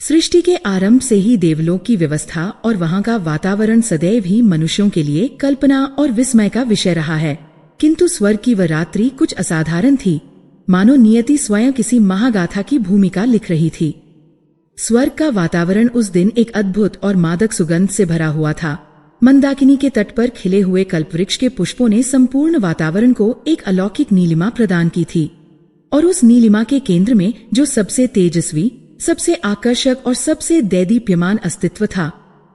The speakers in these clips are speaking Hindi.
सृष्टि के आरंभ से ही देवलोक की व्यवस्था और वहां का वातावरण सदैव ही मनुष्यों के लिए कल्पना और विस्मय का विषय रहा है। किंतु स्वर्ग की वह रात्रि कुछ असाधारण थी, मानो नियति स्वयं किसी महागाथा की भूमिका लिख रही थी। स्वर्ग का वातावरण उस दिन एक अद्भुत और मादक सुगंध से भरा हुआ था। मंदाकिनी के तट पर खिले हुए कल्पवृक्ष के पुष्पों ने संपूर्ण वातावरण को एक अलौकिक नीलिमा प्रदान की थी, और उस नीलिमा के केंद्र में जो सबसे तेजस्वी, सबसे आकर्षक और सबसे दैदीप्यमान अस्तित्व था,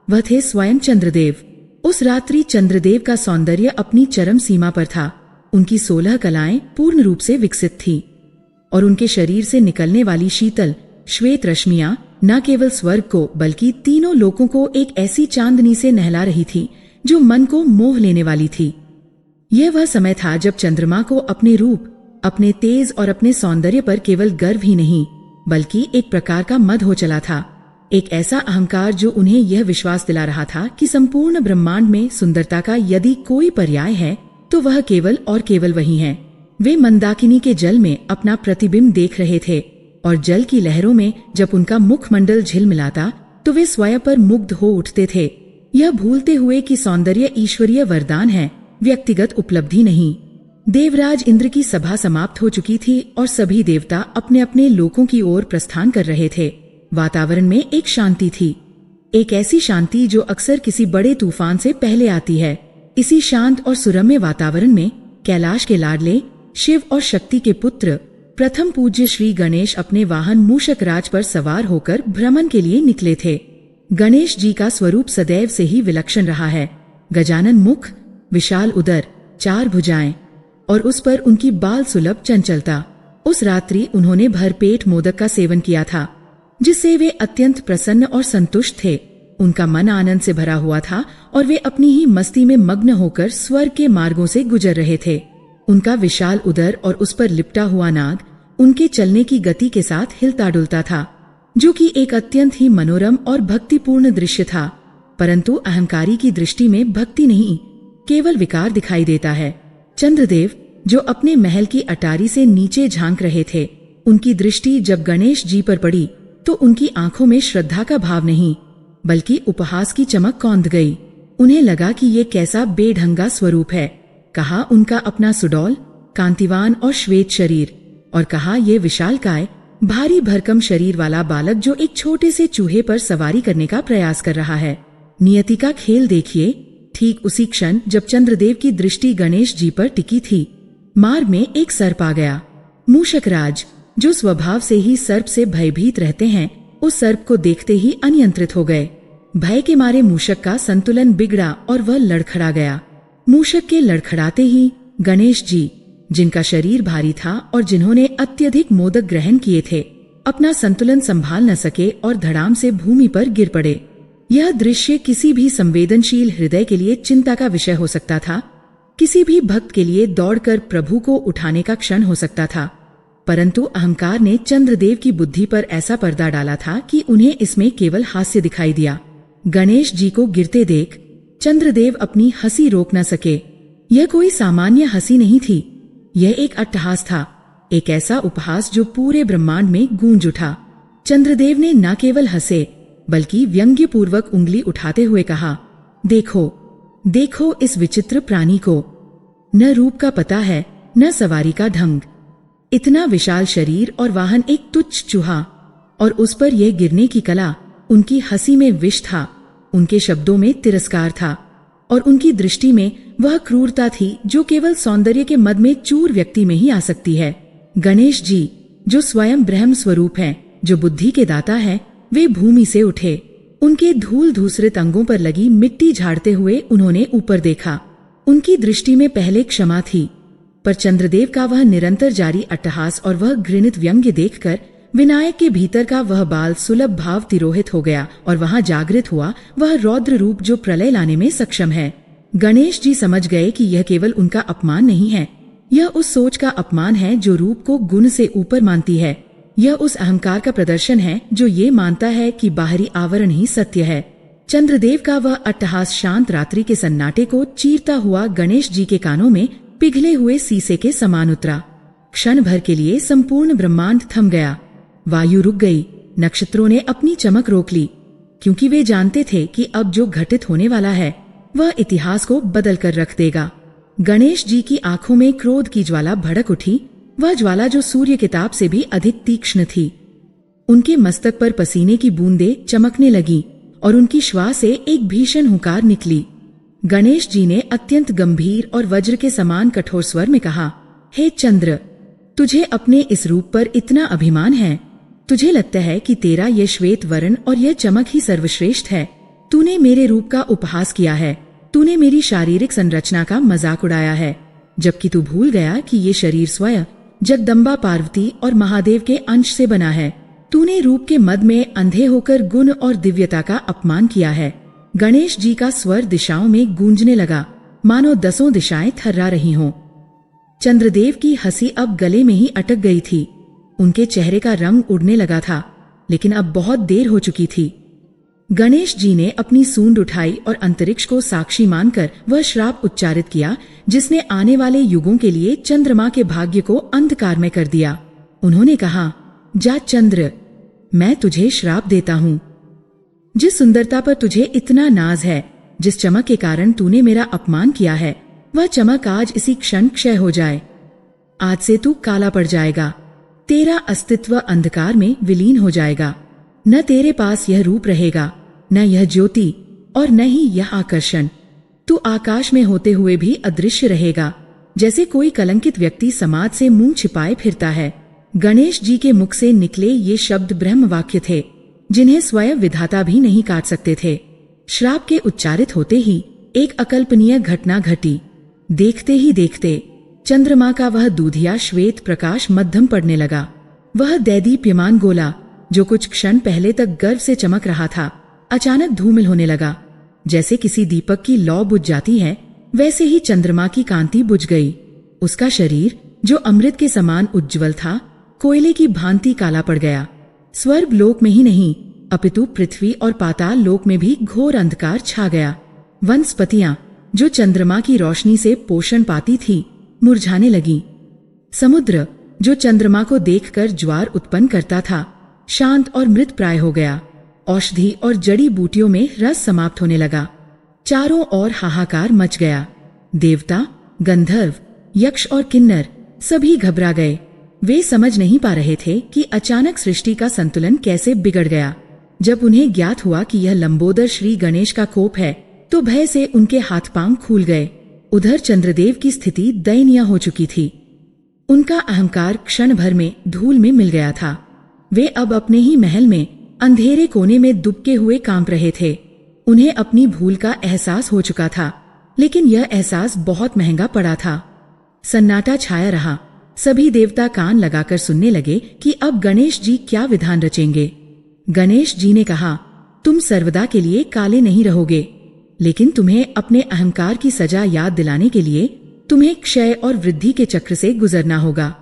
वह थे स्वयं चंद्रदेव। उस रात्रि चंद्रदेव का सौंदर्य अपनी चरम सीमा पर था। उनकी 16 कलाएं पूर्ण रूप से विकसित थीं, और उनके शरीर से निकलने वाली शीतल श्वेत रश्मियां न केवल स्वर्ग को बल्कि तीनों लोकों को एक ऐसी चांदनी से नहला रही थी जो मन को मोह लेने वाली थी। यह वह समय था जब चंद्रमा को अपने रूप, अपने तेज और अपने सौंदर्य पर केवल गर्व ही नहीं बल्कि एक प्रकार का मद हो चला था। एक ऐसा अहंकार जो उन्हें यह विश्वास दिला रहा था कि संपूर्ण ब्रह्मांड में सुंदरता का यदि कोई पर्याय है तो वह केवल और केवल वही है। वे मंदाकिनी के जल में अपना प्रतिबिंब देख रहे थे, और जल की लहरों में जब उनका मुखमंडल झिलमिलाता तो वे स्वयं पर मुग्ध हो उठते थे, यह भूलते हुए कि सौंदर्य ईश्वरीय वरदान है, व्यक्तिगत उपलब्धि नहीं। देवराज इंद्र की सभा समाप्त हो चुकी थी और सभी देवता अपने अपने लोकों की ओर प्रस्थान कर रहे थे। वातावरण में एक शांति थी, एक ऐसी शांति जो अक्सर किसी बड़े तूफान से पहले आती है। इसी शांत और सुरम्य वातावरण में कैलाश के लाडले शिव और शक्ति के पुत्र प्रथम पूज्य श्री गणेश अपने वाहन मूषक राज पर सवार होकर भ्रमण के लिए निकले थे। गणेश जी का स्वरूप सदैव से ही विलक्षण रहा है। गजानन मुख, विशाल उदर, 4 भुजाएं और उस पर उनकी बाल सुलभ चंचलता। उस रात्रि उन्होंने भरपेट मोदक का सेवन किया था, जिससे वे अत्यंत प्रसन्न और संतुष्ट थे। उनका मन आनंद से भरा हुआ था और वे अपनी ही मस्ती में मग्न होकर स्वर्ग के मार्गों से गुजर रहे थे। उनका विशाल उदर और उस पर लिपटा हुआ नाग उनके चलने की गति के साथ हिलता डुलता था, जो कि एक अत्यंत ही मनोरम और भक्तिपूर्ण दृश्य था। परंतु अहंकारी की दृष्टि में भक्ति नहीं, केवल विकार दिखाई देता है। चंद्रदेव, जो अपने महल की अटारी से नीचे झांक रहे थे, उनकी दृष्टि जब गणेश जी पर पड़ी तो उनकी आंखों में श्रद्धा का भाव नहीं बल्कि उपहास की चमक कौंध गई। उन्हें लगा कि ये कैसा बेढंगा स्वरूप है। कहा उनका अपना सुडौल, कांतिवान और श्वेत शरीर, और कहा ये विशालकाय, भारी भरकम शरीर वाला बालक जो एक छोटे से चूहे पर सवारी करने का प्रयास कर रहा है। नियति का खेल देखिए। ठीक उसी क्षण जब चंद्रदेव की दृष्टि गणेश जी पर टिकी थी, मार्ग में एक सर्प आ गया। मूषकराज, जो स्वभाव से ही सर्प से भयभीत रहते हैं, उस सर्प को देखते ही अनियंत्रित हो गए। भय के मारे मूषक का संतुलन बिगड़ा और वह लड़खड़ा गया। मूषक के लड़खड़ाते ही गणेश जी, जिनका शरीर भारी था और जिन्होंने अत्यधिक मोदक ग्रहण किए थे, अपना संतुलन संभाल न सके और धड़ाम से भूमि पर गिर पड़े। यह दृश्य किसी भी संवेदनशील हृदय के लिए चिंता का विषय हो सकता था, किसी भी भक्त के लिए दौड़कर प्रभु को उठाने का क्षण हो सकता था। परंतु अहंकार ने चंद्रदेव की बुद्धि पर ऐसा पर्दा डाला था कि उन्हें इसमें केवल हास्य दिखाई दिया। गणेश जी को गिरते देख चंद्रदेव अपनी हंसी रोक न सके। यह कोई सामान्य हंसी नहीं थी, यह एक अट्टहास था, एक ऐसा उपहास जो पूरे ब्रह्मांड में गूंज उठा। चंद्रदेव ने न केवल हंसे बल्कि व्यंग्यपूर्वक उंगली उठाते हुए कहा, देखो देखो इस विचित्र प्राणी को, न रूप का पता है न सवारी का ढंग। इतना विशाल शरीर और वाहन एक तुच्छ चूहा, और उस पर यह गिरने की कला। उनकी हंसी में विष था, उनके शब्दों में तिरस्कार था, और उनकी दृष्टि में वह क्रूरता थी जो केवल सौंदर्य के मद में चूर व्यक्ति में ही आ सकती है। गणेश जी, जो स्वयं ब्रह्म स्वरूप हैं, जो बुद्धि के दाता हैं, वे भूमि से उठे। उनके धूल धूसरित अंगों पर लगी मिट्टी झाड़ते हुए उन्होंने ऊपर देखा। उनकी दृष्टि में पहले क्षमा थी, पर चंद्रदेव का वह निरंतर जारी अट्टहास और वह घृणित व्यंग्य देखकर विनायक के भीतर का वह बाल सुलभ भाव तिरोहित हो गया और वहां जागृत हुआ वह रौद्र रूप जो प्रलय लाने में सक्षम है। गणेश जी समझ गए कि यह केवल उनका अपमान नहीं है, यह उस सोच का अपमान है जो रूप को गुण से ऊपर मानती है। यह उस अहंकार का प्रदर्शन है जो ये मानता है कि बाहरी आवरण ही सत्य है। चंद्रदेव का वह अट्टहास शांत रात्रि के सन्नाटे को चीरता हुआ गणेश जी के कानों में पिघले हुए सीसे के समान उतरा। क्षण भर के लिए संपूर्ण ब्रह्मांड थम गया, वायु रुक गई, नक्षत्रों ने अपनी चमक रोक ली, क्योंकि वे जानते थे कि अब जो घटित होने वाला है वह इतिहास को बदल कर रख देगा। गणेश जी की आंखों में क्रोध की ज्वाला भड़क उठी, वह ज्वाला जो सूर्य के ताप से भी अधिक तीक्ष्ण थी। उनके मस्तक पर पसीने की बूंदें चमकने लगी और उनकी श्वास से एक भीषण हुंकार निकली। गणेश जी ने अत्यंत गंभीर और वज्र के समान कठोर स्वर में कहा, हे चंद्र, तुझे अपने इस रूप पर इतना अभिमान है? तुझे लगता है कि तेरा यह श्वेत वर्ण और यह चमक ही सर्वश्रेष्ठ है? तूने मेरे रूप का उपहास किया है, तूने मेरी शारीरिक संरचना का मजाक उड़ाया है, जबकि तू भूल गया कि ये शरीर स्वयं जगदम्बा पार्वती और महादेव के अंश से बना है। तूने रूप के मद में अंधे होकर गुण और दिव्यता का अपमान किया है। गणेश जी का स्वर दिशाओं में गूंजने लगा, मानो 10 दिशाएं थर्रा रही हों। चंद्रदेव की हंसी अब गले में ही अटक गई थी। उनके चेहरे का रंग उड़ने लगा था, लेकिन अब बहुत देर हो चुकी थी। गणेश जी ने अपनी सूंड उठाई और अंतरिक्ष को साक्षी मानकर वह श्राप उच्चारित किया जिसने आने वाले युगों के लिए चंद्रमा के भाग्य को अंधकारमय कर दिया। उन्होंने कहा, जा चंद्र, मैं तुझे श्राप देता हूँ। जिस सुंदरता पर तुझे इतना नाज है, जिस चमक के कारण तूने मेरा अपमान किया है, वह चमक आज इसी क्षण क्षय हो जाए। आज से तू काला पड़ जाएगा, तेरा अस्तित्व अंधकार में विलीन हो जाएगा। न तेरे पास यह रूप रहेगा, न यह ज्योति और न ही यह आकर्षण। तू आकाश में होते हुए भी अदृश्य रहेगा, जैसे कोई कलंकित व्यक्ति समाज से मुंह छिपाए फिरता है। गणेश जी के मुख से निकले ये शब्द ब्रह्म वाक्य थे, जिन्हें स्वयं विधाता भी नहीं काट सकते थे। श्राप के उच्चारित होते ही एक अकल्पनीय घटना घटी। देखते ही देखते चंद्रमा का वह दूधिया श्वेत प्रकाश मध्यम पड़ने लगा। वह दैदीप्यमान गोला, जो कुछ क्षण पहले तक गर्व से चमक रहा था, अचानक धूमिल होने लगा। जैसे किसी दीपक की लौ बुझ जाती है, वैसे ही चंद्रमा की कांति बुझ गई। उसका शरीर, जो अमृत के समान उज्ज्वल था, कोयले की भांति काला पड़ गया। स्वर्ग लोक में ही नहीं, अपितु पृथ्वी और पाताल लोक में भी घोर अंधकार छा गया। वनस्पतियां, जो चंद्रमा की रोशनी से पोषण पाती थी, मुरझाने लगी। समुद्र, जो चंद्रमा को देखकर ज्वार उत्पन्न करता था, शांत और मृत प्राय हो गया। औषधि और जड़ी बूटियों में रस समाप्त होने लगा। चारों ओर हाहाकार मच गया। देवता, गंधर्व, यक्ष और किन्नर सभी घबरा गए। वे समझ नहीं पा रहे थे कि अचानक सृष्टि का संतुलन कैसे बिगड़ गया। जब उन्हें ज्ञात हुआ कि यह लंबोदर श्री गणेश का कोप है, तो भय से उनके हाथ पांव फूल गए। उधर चंद्रदेव की स्थिति दयनीय हो चुकी थी। उनका अहंकार क्षण भर में धूल में मिल गया था। वे अब अपने ही महल में अंधेरे कोने में दुबके हुए कांप रहे थे। उन्हें अपनी भूल का एहसास हो चुका था, लेकिन यह एहसास बहुत महंगा पड़ा था। सन्नाटा छाया रहा। सभी देवता कान लगाकर सुनने लगे कि अब गणेश जी क्या विधान रचेंगे। गणेश जी ने कहा, तुम सर्वदा के लिए काले नहीं रहोगे, लेकिन तुम्हें अपने अहंकार की सजा याद दिलाने के लिए तुम्हें क्षय और वृद्धि के चक्र से गुजरना होगा।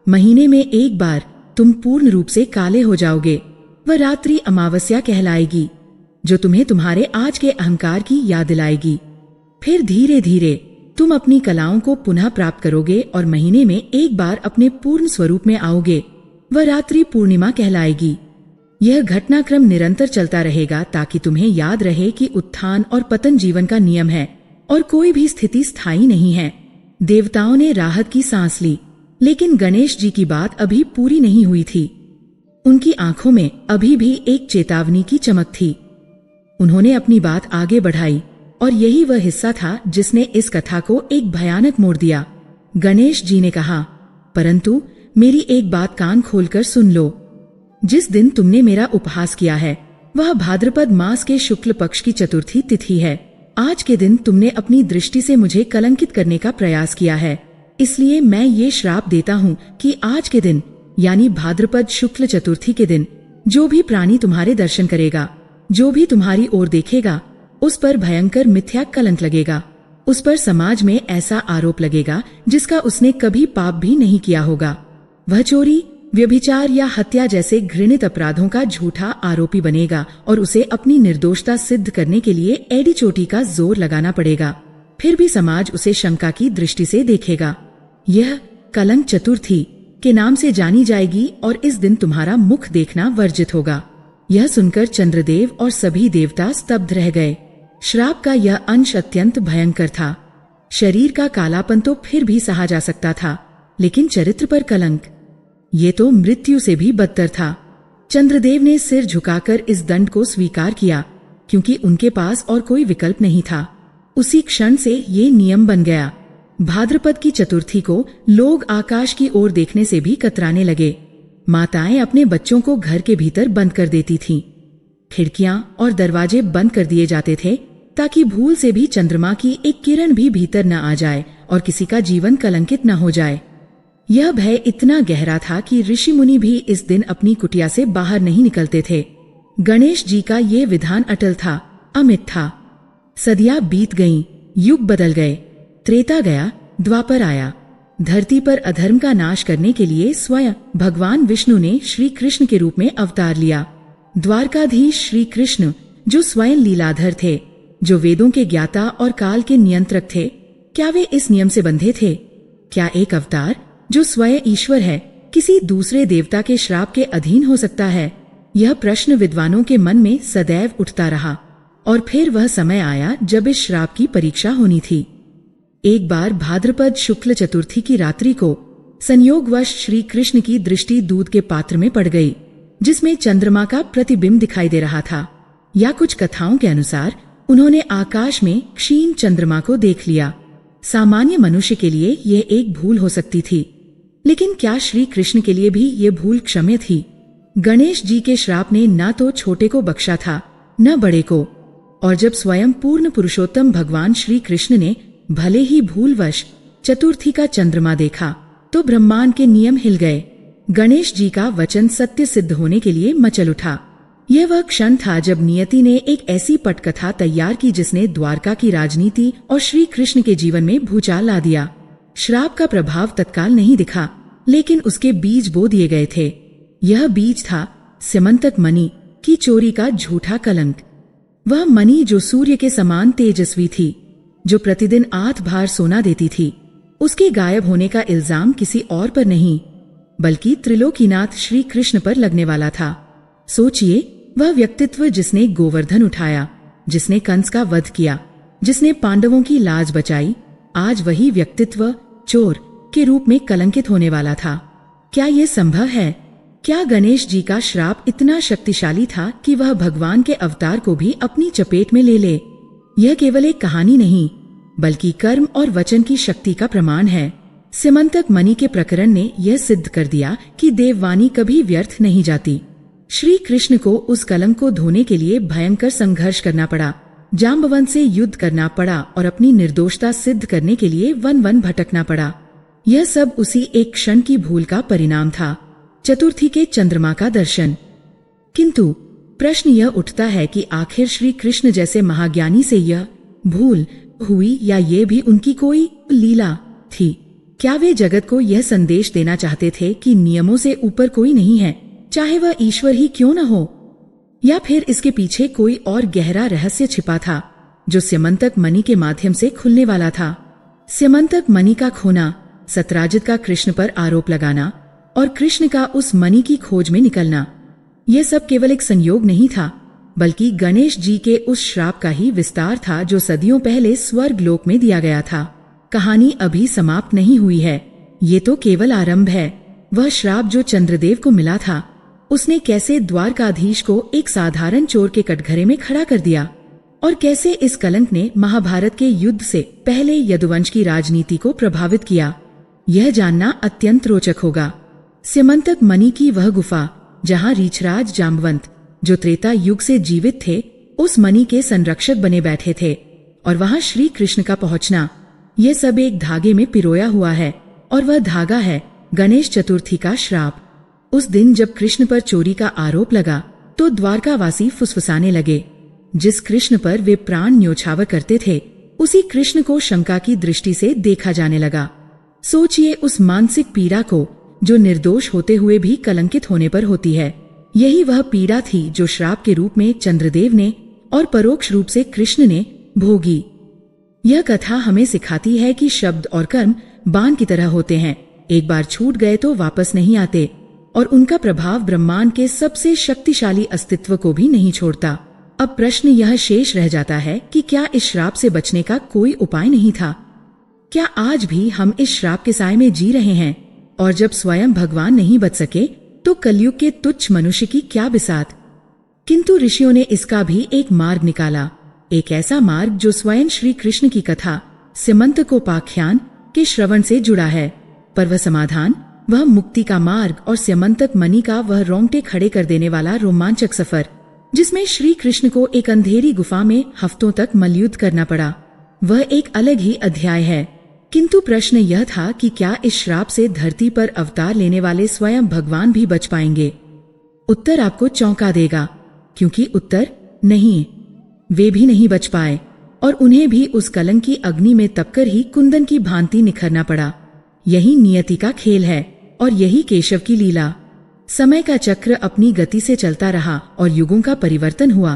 महीने में एक बार तुम पूर्ण रूप से काले हो जाओगे। वह रात्रि अमावस्या कहलाएगी, जो तुम्हें तुम्हारे आज के अहंकार की याद दिलाएगी। फिर धीरे धीरे तुम अपनी कलाओं को पुनः प्राप्त करोगे और महीने में एक बार अपने पूर्ण स्वरूप में आओगे। वह रात्रि पूर्णिमा कहलाएगी। यह घटनाक्रम निरंतर चलता रहेगा ताकि तुम्हें याद रहे कि उत्थान और पतन जीवन का नियम है और कोई भी स्थिति स्थायी नहीं है। देवताओं ने राहत की सांस ली, लेकिन गणेश जी की बात अभी पूरी नहीं हुई थी। उनकी आंखों में अभी भी एक चेतावनी की चमक थी। उन्होंने अपनी बात आगे बढ़ाई और यही वह हिस्सा था जिसने इस कथा को एक भयानक मोड़ दिया। गणेश जी ने कहा, परंतु मेरी एक बात कान खोलकर सुन लो। जिस दिन तुमने मेरा उपहास किया है, वह भाद्रपद मास के शुक्ल पक्ष की चतुर्थी तिथि है। आज के दिन तुमने अपनी दृष्टि से मुझे कलंकित करने का प्रयास किया है, इसलिए मैं ये श्राप देता हूँ कि आज के दिन, यानी भाद्रपद शुक्ल चतुर्थी के दिन, जो भी प्राणी तुम्हारे दर्शन करेगा, जो भी तुम्हारी ओर देखेगा, उस पर भयंकर मिथ्या कलंक लगेगा। उस पर समाज में ऐसा आरोप लगेगा जिसका उसने कभी पाप भी नहीं किया होगा। वह चोरी, व्यभिचार या हत्या जैसे घृणित अपराधों का झूठा आरोपी बनेगा और उसे अपनी निर्दोषता सिद्ध करने के लिए एड़ी चोटी का जोर लगाना पड़ेगा। फिर भी समाज उसे शंका की दृष्टि से देखेगा। यह कलंक चतुर्थी के नाम से जानी जाएगी और इस दिन तुम्हारा मुख देखना वर्जित होगा। यह सुनकर चंद्रदेव और सभी देवता स्तब्ध रह गए। श्राप का यह अंश अत्यंत भयंकर था। शरीर का कालापन तो फिर भी सहा जा सकता था, लेकिन चरित्र पर कलंक, ये तो मृत्यु से भी बदतर था। चंद्रदेव ने सिर झुकाकर इस दंड को स्वीकार किया, क्योंकि उनके पास और कोई विकल्प नहीं था। उसी क्षण से ये नियम बन गया। भाद्रपद की चतुर्थी को लोग आकाश की ओर देखने से भी कतराने लगे। माताएं अपने बच्चों को घर के भीतर बंद कर देती थीं। खिड़कियां और दरवाजे बंद कर दिए जाते थे, ताकि भूल से भी चंद्रमा की एक किरण भी भीतर न आ जाए और किसी का जीवन कलंकित न हो जाए। यह भय इतना गहरा था कि ऋषि मुनि भी इस दिन अपनी कुटिया से बाहर नहीं निकलते थे। गणेश जी का ये विधान अटल था, अमित था। सदियां बीत गईं, युग बदल गए। त्रेता गया, द्वापर आया। धरती पर अधर्म का नाश करने के लिए स्वयं भगवान विष्णु ने श्री कृष्ण के रूप में अवतार लिया। द्वारकाधीश श्री कृष्ण, जो स्वयं लीलाधर थे, जो वेदों के ज्ञाता और काल के नियंत्रक थे, क्या वे इस नियम से बंधे थे? क्या एक अवतार जो स्वयं ईश्वर है, किसी दूसरे देवता के श्राप के अधीन हो सकता है? यह प्रश्न विद्वानों के मन में सदैव उठता रहा। और फिर वह समय आया जब इस श्राप की परीक्षा होनी थी। एक बार भाद्रपद शुक्ल चतुर्थी की रात्रि को संयोगवश श्री कृष्ण की दृष्टि दूध के पात्र में पड़ गई, जिसमें चंद्रमा का प्रतिबिंब दिखाई दे रहा था। या कुछ कथाओं के अनुसार उन्होंने आकाश में क्षीण चंद्रमा को देख लिया। सामान्य मनुष्य के लिए यह एक भूल हो सकती थी, लेकिन क्या श्री कृष्ण के लिए भी ये भूल क्षम्य थी? गणेश जी के श्राप ने न तो छोटे को बख्शा था, न बड़े को। और जब स्वयं पूर्ण पुरुषोत्तम भगवान श्री कृष्ण ने भले ही भूलवश चतुर्थी का चंद्रमा देखा, तो ब्रह्मांड के नियम हिल गए। गणेश जी का वचन सत्य सिद्ध होने के लिए मचल उठा। यह वह क्षण था जब नियति ने एक ऐसी पटकथा तैयार की जिसने द्वारका की राजनीति और श्री कृष्ण के जीवन में भूचाल ला दिया। श्राप का प्रभाव तत्काल नहीं दिखा, लेकिन उसके बीज बो दिए गए थे। यह बीज था स्यमंतक मणि की चोरी का झूठा कलंक। वह मणि जो सूर्य के समान तेजस्वी थी, जो प्रतिदिन 8 भार सोना देती थी, उसके गायब होने का इल्जाम किसी और पर नहीं, बल्कि त्रिलोकीनाथ श्री कृष्ण पर लगने वाला था। सोचिए, वह व्यक्तित्व जिसने गोवर्धन उठाया, जिसने कंस का वध किया, जिसने पांडवों की लाज बचाई, आज वही व्यक्तित्व चोर के रूप में कलंकित होने वाला था। क्या ये संभव है? क्या गणेश जी का श्राप इतना शक्तिशाली था कि वह भगवान के अवतार को भी अपनी चपेट में ले ले? यह केवल एक कहानी नहीं, बल्कि कर्म और वचन की शक्ति का प्रमाण है। स्यमंतक मणि के प्रकरण ने यह सिद्ध कर दिया कि देववाणी कभी व्यर्थ नहीं जाती। श्री कृष्ण को उस कलंक को धोने के लिए भयंकर संघर्ष करना पड़ा, जाम्बवंत से युद्ध करना पड़ा और अपनी निर्दोषता सिद्ध करने के लिए वन वन भटकना पड़ा। यह सब उसी एक क्षण की भूल का परिणाम था, चतुर्थी के चंद्रमा का दर्शन। किंतु प्रश्न यह उठता है कि आखिर श्री कृष्ण जैसे महाज्ञानी से यह भूल हुई, या ये भी उनकी कोई लीला थी? क्या वे जगत को यह संदेश देना चाहते थे कि नियमों से ऊपर कोई नहीं है, चाहे वह ईश्वर ही क्यों न हो? या फिर इसके पीछे कोई और गहरा रहस्य छिपा था, जो स्यमंतक मणि के माध्यम से खुलने वाला था? स्यमंतक मणि का खोना, सत्राजित का कृष्ण पर आरोप लगाना और कृष्ण का उस मणि की खोज में निकलना, यह सब केवल एक संयोग नहीं था, बल्कि गणेश जी के उस श्राप का ही विस्तार था जो सदियों पहले स्वर्ग लोक में दिया गया था। कहानी अभी समाप्त नहीं हुई है, ये तो केवल आरंभ है। वह श्राप जो चंद्रदेव को मिला था, उसने कैसे द्वारकाधीश को एक साधारण चोर के कटघरे में खड़ा कर दिया, और कैसे इस कलंक ने महाभारत के युद्ध से पहले यदुवंश की राजनीति को प्रभावित किया, यह जानना अत्यंत रोचक होगा। स्यमंतक मणि की वह गुफा जहां रीछराज जाम्बवंत, जो त्रेता युग से जीवित थे, उस मणि के संरक्षक बने बैठे थे, और वहां श्री कृष्ण का पहुंचना, यह सब एक धागे में पिरोया हुआ है, और वह धागा है गणेश चतुर्थी का श्राप। उस दिन जब कृष्ण पर चोरी का आरोप लगा, तो द्वारकावासी फुसफुसाने लगे। जिस कृष्ण पर वे प्राण न्योछावर करते थे, उसी कृष्ण को शंका की दृष्टि से देखा जाने लगा। सोचिए उस मानसिक पीड़ा को जो निर्दोष होते हुए भी कलंकित होने पर होती है। यही वह पीड़ा थी जो श्राप के रूप में चंद्रदेव ने और परोक्ष रूप से कृष्ण ने भोगी। यह कथा हमें सिखाती है कि शब्द और कर्म बाण की तरह होते हैं, एक बार छूट गए तो वापस नहीं आते। और उनका प्रभाव ब्रह्मांड के सबसे शक्तिशाली अस्तित्व को भी नहीं छोड़ता। अब प्रश्न यह शेष रह जाता है कि क्या इस श्राप से बचने का कोई उपाय नहीं था? क्या आज भी हम इस श्राप के साए में जी रहे हैं? और जब स्वयं भगवान नहीं बच सके तो कलयुग के तुच्छ मनुष्य की क्या बिसात? किंतु ऋषियों ने इसका भी एक मार्ग निकाला, एक ऐसा मार्ग जो स्वयं श्री कृष्ण की कथा स्यमंतकोपाख्यान के श्रवण से जुड़ा है। पर वह समाधान, वह मुक्ति का मार्ग और स्यमंतक मणि का वह रोंगटे खड़े कर देने वाला रोमांचक सफर, जिसमें श्री कृष्ण को एक अंधेरी गुफा में हफ्तों तक मल्लयुद्ध करना पड़ा, वह एक अलग ही अध्याय है। किंतु प्रश्न यह था कि क्या इस श्राप से धरती पर अवतार लेने वाले स्वयं भगवान भी बच पाएंगे? उत्तर आपको चौंका देगा, क्योंकि उत्तर नहीं, वे भी नहीं बच पाए और उन्हें भी उस कलंक की अग्नि में तपकर ही कुंदन की भांति निखरना पड़ा। यही नियति का खेल है और यही केशव की लीला। समय का चक्र अपनी गति से चलता रहा और युगों का परिवर्तन हुआ।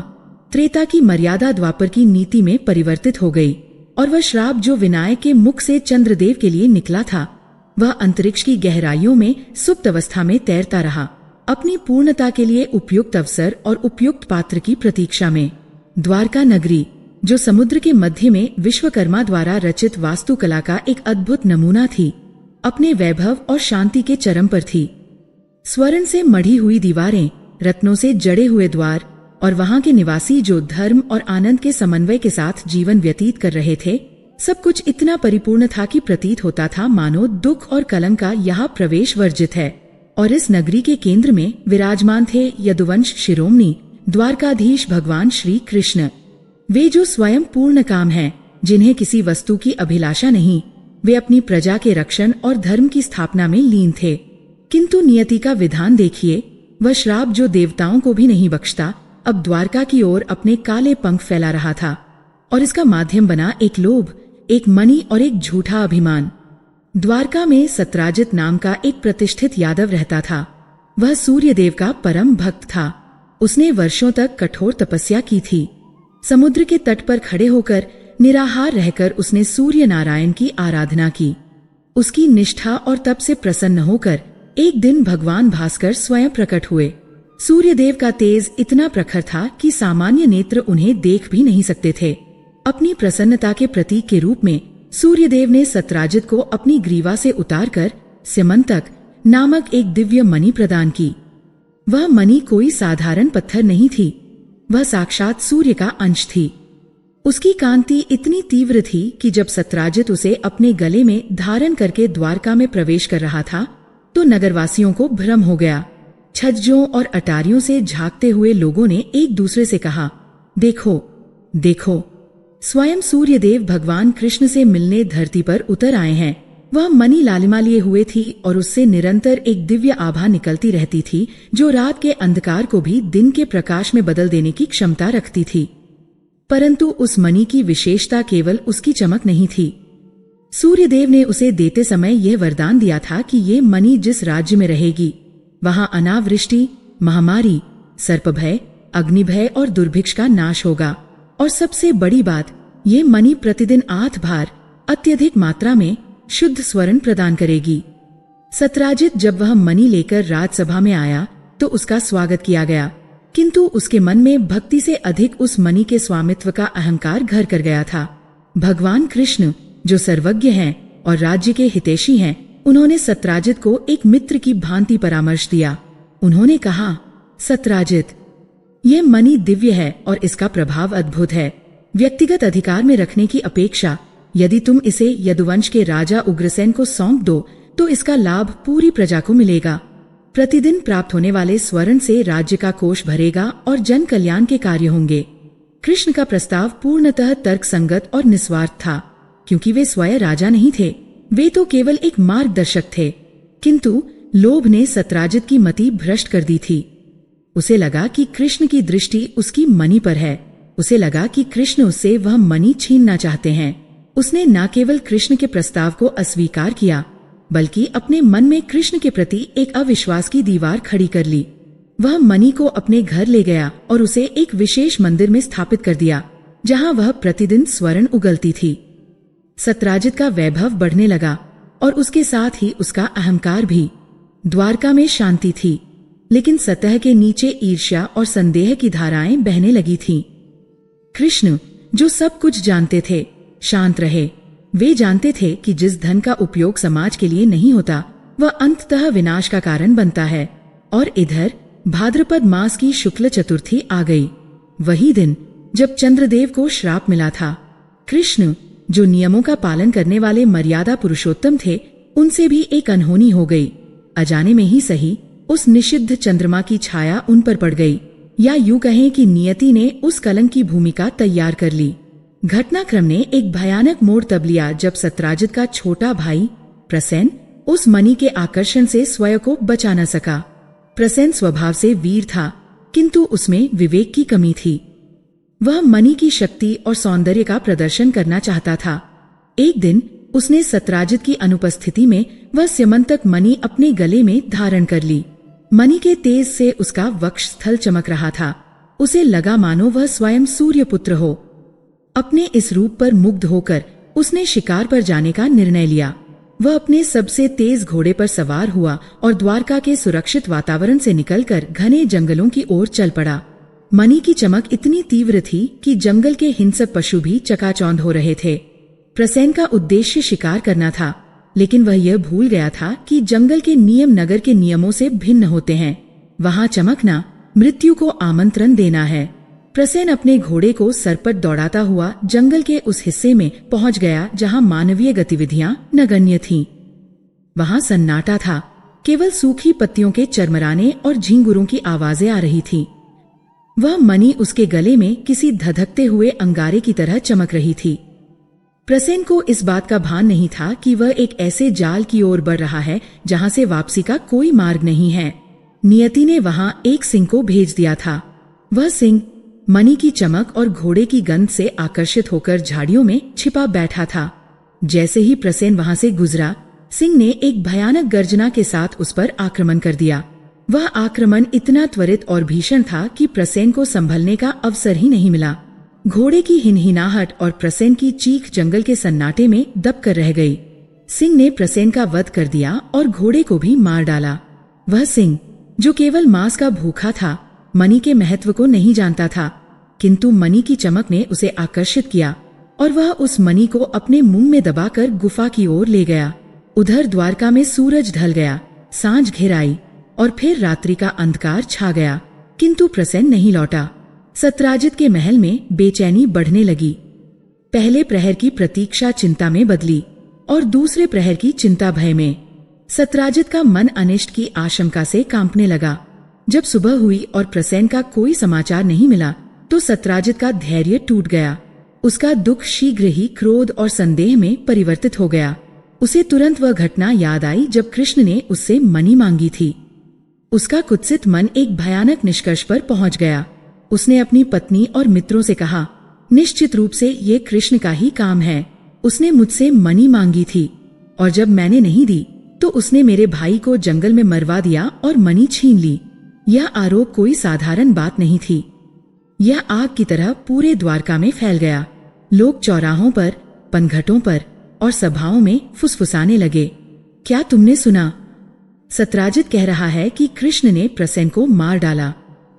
त्रेता की मर्यादा द्वापर की नीति में परिवर्तित हो गई और वह श्राप जो विनायक के मुख से चंद्रदेव के लिए निकला था, वह अंतरिक्ष की गहराइयों में सुप्त अवस्था में तैरता रहा, अपनी पूर्णता के लिए उपयुक्त अवसर और उपयुक्त पात्र की प्रतीक्षा में। द्वारका नगरी, जो समुद्र के मध्य में विश्वकर्मा द्वारा रचित वास्तुकला का एक अद्भुत नमूना थी, अपने वैभव और शांति के चरम पर थी। स्वर्ण से मढ़ी हुई दीवारें, रत्नों से जड़े हुए द्वार और वहां के निवासी जो धर्म और आनंद के समन्वय के साथ जीवन व्यतीत कर रहे थे, सब कुछ इतना परिपूर्ण था कि प्रतीत होता था मानो दुख और कलंक का यहाँ प्रवेश वर्जित है। और इस नगरी के केंद्र में विराजमान थे यदुवंश शिरोमणि द्वारकाधीश भगवान श्री कृष्ण। वे जो स्वयं पूर्ण काम हैं, जिन्हें किसी वस्तु की अभिलाषा नहीं, वे अपनी प्रजा के रक्षण और धर्म की स्थापना में लीन थे। किंतु नियति का विधान देखिए, वह श्राप जो देवताओं को भी नहीं बख्शता, अब द्वारका की ओर अपने काले पंख फैला रहा था और इसका माध्यम बना एक लोभ, एक मणि और एक झूठा अभिमान। द्वारका में सत्राजित नाम का एक प्रतिष्ठित यादव रहता था। वह सूर्य देव का परम भक्त था। उसने वर्षों तक कठोर तपस्या की थी। समुद्र के तट पर खड़े होकर निराहार रहकर उसने सूर्य नारायण की आराधना की। उसकी निष्ठा और तप से प्रसन्न होकर एक दिन भगवान भास्कर स्वयं प्रकट हुए। सूर्यदेव का तेज इतना प्रखर था कि सामान्य नेत्र उन्हें देख भी नहीं सकते थे। अपनी प्रसन्नता के प्रतीक के रूप में सूर्यदेव ने सत्राजित को अपनी ग्रीवा से उतारकर स्यमंतक नामक एक दिव्य मणि प्रदान की। वह मणि कोई साधारण पत्थर नहीं थी, वह साक्षात सूर्य का अंश थी। उसकी कांति इतनी तीव्र थी कि जब सत्राजित उसे अपने गले में धारण करके द्वारका में प्रवेश कर रहा था तो नगरवासियों को भ्रम हो गया। छज्जों और अटारियों से झांकते हुए लोगों ने एक दूसरे से कहा, देखो देखो, स्वयं सूर्यदेव भगवान कृष्ण से मिलने धरती पर उतर आए हैं। वह मणि लालिमा लिए हुए थी और उससे निरंतर एक दिव्य आभा निकलती रहती थी जो रात के अंधकार को भी दिन के प्रकाश में बदल देने की क्षमता रखती थी। परंतु उस मणि की विशेषता केवल उसकी चमक नहीं थी। सूर्यदेव ने उसे देते समय यह वरदान दिया था कि ये मणि जिस राज्य में रहेगी वहां अनावृष्टि, महामारी, सर्पभय, अग्निभय और दुर्भिक्ष का नाश होगा। और सबसे बड़ी बात, ये मणि प्रतिदिन 8 बार अत्यधिक मात्रा में शुद्ध स्वर्ण प्रदान करेगी। सत्राजित जब वह मणि लेकर राजसभा में आया तो उसका स्वागत किया गया, किंतु उसके मन में भक्ति से अधिक उस मणि के स्वामित्व का अहंकार घर कर गया था। भगवान कृष्ण जो सर्वज्ञ हैं और राज्य के हितैषी हैं, उन्होंने सत्राजित को एक मित्र की भांति परामर्श दिया। उन्होंने कहा, सत्राजित, यह मणि दिव्य है और इसका प्रभाव अद्भुत है। व्यक्तिगत अधिकार में रखने की अपेक्षा यदि तुम इसे यदुवंश के राजा उग्रसेन को सौंप दो तो इसका लाभ पूरी प्रजा को मिलेगा। प्रतिदिन प्राप्त होने वाले स्वर्ण से राज्य का कोष भरेगा और जन कल्याण के कार्य होंगे। कृष्ण का प्रस्ताव पूर्णतः तर्कसंगत और निस्वार्थ था, क्योंकि वे स्वयं राजा नहीं थे, वे तो केवल एक मार्गदर्शक थे। किंतु लोभ ने सत्राजित की मति भ्रष्ट कर दी थी। उसे लगा कि कृष्ण की दृष्टि उसकी मणि पर है। उसे लगा कि कृष्ण उससे वह मणि छीनना चाहते हैं। उसने न केवल कृष्ण के प्रस्ताव को अस्वीकार किया, बल्कि अपने मन में कृष्ण के प्रति एक अविश्वास की दीवार खड़ी कर ली। वह मणि को अपने घर ले गया और उसे एक विशेष मंदिर में स्थापित कर दिया, जहां वह प्रतिदिन स्वर्ण उगलती थी। सत्राजित का वैभव बढ़ने लगा और उसके साथ ही उसका अहंकार भी। द्वारका में शांति थी, लेकिन सतह के नीचे ईर्ष्या और संदेह की धाराएं बहने लगी थीं। कृष्ण, जो सब कुछ जानते थे, शांत रहे। वे जानते थे कि जिस धन का उपयोग समाज के लिए नहीं होता, वह अंततः विनाश का कारण बनता है। और इधर भाद्रपद मास की शुक्ल चतुर्थी आ गई। वही दिन जब चंद्रदेव को श्राप मिला था। कृष्ण, जो नियमों का पालन करने वाले मर्यादा पुरुषोत्तम थे, उनसे भी एक अनहोनी हो गई। अजाने में ही सही, उस निषिद्ध चंद्रमा की छाया उन पर पड़ गई, या यूं कहें कि नियति ने उस कलंक की भूमिका तैयार कर ली। घटनाक्रम ने एक भयानक मोड़ तब लिया जब सत्राजित का छोटा भाई प्रसेन उस मणि के आकर्षण से स्वयं को बचा न सका। प्रसेन स्वभाव से वीर था, किंतु उसमें विवेक की कमी थी। वह मणि की शक्ति और सौंदर्य का प्रदर्शन करना चाहता था। एक दिन उसने सत्राजित की अनुपस्थिति में वह स्यमंतक मणि अपने गले में धारण कर ली। मणि के तेज से उसका वक्ष स्थल चमक रहा था। उसे लगा मानो वह स्वयं सूर्यपुत्र हो। अपने इस रूप पर मुग्ध होकर उसने शिकार पर जाने का निर्णय लिया। वह अपने सबसे तेज घोड़े पर सवार हुआ और द्वारका के सुरक्षित वातावरण से निकलकर घने जंगलों की ओर चल पड़ा। मणि की चमक इतनी तीव्र थी कि जंगल के हिंसक पशु भी चकाचौंध हो रहे थे। प्रसेन का उद्देश्य शिकार करना था, लेकिन वह यह भूल गया था कि जंगल के नियम नगर के नियमों से भिन्न होते हैं। वहां चमकना मृत्यु को आमंत्रण देना है। प्रसेन अपने घोड़े को सरपट दौड़ाता हुआ जंगल के उस हिस्से में पहुंच गया जहां मानवीय गतिविधियां नगण्य थीं। वहां सन्नाटा था, केवल सूखी पत्तियों के चरमराने और झींगुरों की आवाजें आ रही थीं। वह मणि उसके गले में किसी धधकते हुए अंगारे की तरह चमक रही थी। प्रसेन को इस बात का भान नहीं था कि वह एक ऐसे जाल की ओर बढ़ रहा है जहां से वापसी का कोई मार्ग नहीं है। नियति ने वहां एक सिंह को भेज दिया था। वह सिंह मणि की चमक और घोड़े की गंध से आकर्षित होकर झाड़ियों में छिपा बैठा था। जैसे ही प्रसेन वहां से गुजरा, सिंह ने एक भयानक गर्जना के साथ उस पर आक्रमण कर दिया। वह आक्रमण इतना त्वरित और भीषण था कि प्रसेन को संभलने का अवसर ही नहीं मिला। घोड़े की हिनहिनाहट और प्रसेन की चीख जंगल के सन्नाटे में दबकर रह गई। सिंह ने प्रसेन का वध कर दिया और घोड़े को भी मार डाला। वह सिंह, जो केवल मांस का भूखा था, मणि के महत्व को नहीं जानता था, किंतु मणि की चमक ने उसे आकर्षित किया और वह उस मणि को अपने मुंह में दबाकर गुफा की ओर ले गया। उधर द्वारका में सूरज ढल गया, सांझ घिर आई और फिर रात्रि का अंधकार छा गया, किंतु प्रसेन नहीं लौटा। सत्राजित के महल में बेचैनी बढ़ने लगी। पहले प्रहर की प्रतीक्षा चिंता में बदली और दूसरे प्रहर की चिंता भय में। सत्राजित का मन अनिष्ट की आशंका से कांपने लगा। जब सुबह हुई और प्रसेन का कोई समाचार नहीं मिला, तो सत्राजित का धैर्य टूट गया। उसका दुख शीघ्र ही क्रोध और संदेह में परिवर्तित हो गया। उसे तुरंत वह घटना याद आई जब कृष्ण ने उससे मणि मांगी थी। उसका कुत्सित मन एक भयानक निष्कर्ष पर पहुंच गया। उसने अपनी पत्नी और मित्रों से कहा, निश्चित रूप से ये कृष्ण का ही काम है। उसने मुझसे मणि मांगी थी और जब मैंने नहीं दी तो उसने मेरे भाई को जंगल में मरवा दिया और मणि छीन ली। यह आरोप कोई साधारण बात नहीं थी। यह आग की तरह पूरे द्वारका में फैल गया। लोग चौराहों पर, पनघटों पर और सभाओं में फुसफुसाने लगे, क्या तुमने सुना? सत्राजित कह रहा है कि कृष्ण ने प्रसेन को मार डाला।